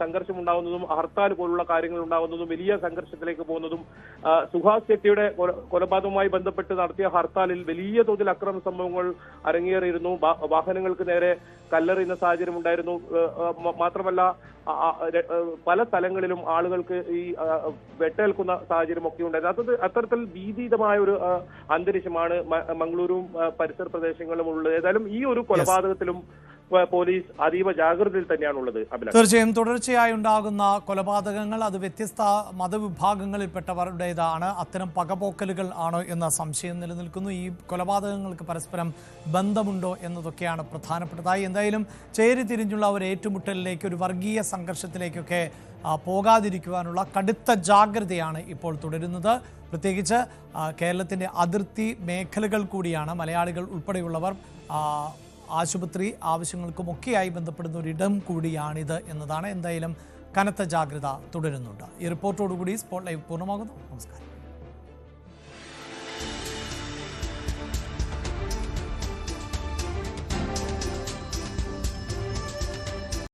സംഘർഷം ഉണ്ടാകുന്നതും ഹർത്താൽ പോലുള്ള കാര്യങ്ങൾ ഉണ്ടാകുന്നതും വലിയ സംഘർഷത്തിലേക്ക് പോകുന്നതും. സുഹാസ് ഷെട്ടിയുടെ കൊലപാതകവുമായി ബന്ധപ്പെട്ട് നടത്തിയ ഹർത്താലിൽ വലിയ തോതിൽ അക്രമ സംഭവങ്ങൾ അരങ്ങേറിയിരുന്നു. വാഹനങ്ങൾക്ക് നേരെ കല്ലെറിയുന്ന സാഹചര്യം ഉണ്ടായിരുന്നു. മാത്രമല്ല പല സ്ഥലങ്ങളിലും ആളുകൾക്ക് ഈ വെട്ടേൽക്കുന്ന സാഹചര്യം ഒക്കെ ഉണ്ടായിരുന്നു. അത്തരത്തിൽ ഭീതിതമായ ഒരു അന്തരീക്ഷമാണ് മംഗളൂരുവും പരിസര പ്രദേശങ്ങളിലും ഉള്ളത്. ഏതായാലും ഈ ഒരു കൊലപാതകത്തിലും പോലീസ് അതീവ ജാഗ്രതയിൽ തന്നെയാണുള്ളത്. തീർച്ചയായും തുടർച്ചയായി ഉണ്ടാകുന്ന കൊലപാതകങ്ങൾ അത് വ്യത്യസ്ത മതവിഭാഗങ്ങളിൽപ്പെട്ടവരുടേതാണ്. അത്തരം പകപോക്കലുകൾ ആണോ എന്ന സംശയം നിലനിൽക്കുന്നു. ഈ കൊലപാതകങ്ങൾക്ക് പരസ്പരം ബന്ധമുണ്ടോ എന്നതൊക്കെയാണ് പ്രധാനപ്പെട്ടതായി. എന്തായാലും ചേരിതിരിഞ്ഞുള്ള ഒരു ഏറ്റുമുട്ടലിലേക്ക്, ഒരു വർഗീയ സംഘർഷത്തിലേക്കൊക്കെ പോകാതിരിക്കുവാനുള്ള കടുത്ത ജാഗ്രതയാണ് ഇപ്പോൾ തുടരുന്നത്. പ്രത്യേകിച്ച് കേരളത്തിൻ്റെ അതിർത്തി മേഖലകൾ കൂടിയാണ്. മലയാളികൾ ഉൾപ്പെടെയുള്ളവർ ആശുപത്രി ആവശ്യങ്ങൾക്കുമൊക്കെയായി ബന്ധപ്പെടുന്ന ഒരിടം കൂടിയാണിത് എന്നതാണ്. എന്തായാലും കനത്ത ജാഗ്രത തുടരുന്നുണ്ട്. ഈ റിപ്പോർട്ടോടുകൂടി സ്പോട്ട് ലൈവ് പൂർണ്ണമാകുന്നു. നമസ്കാരം.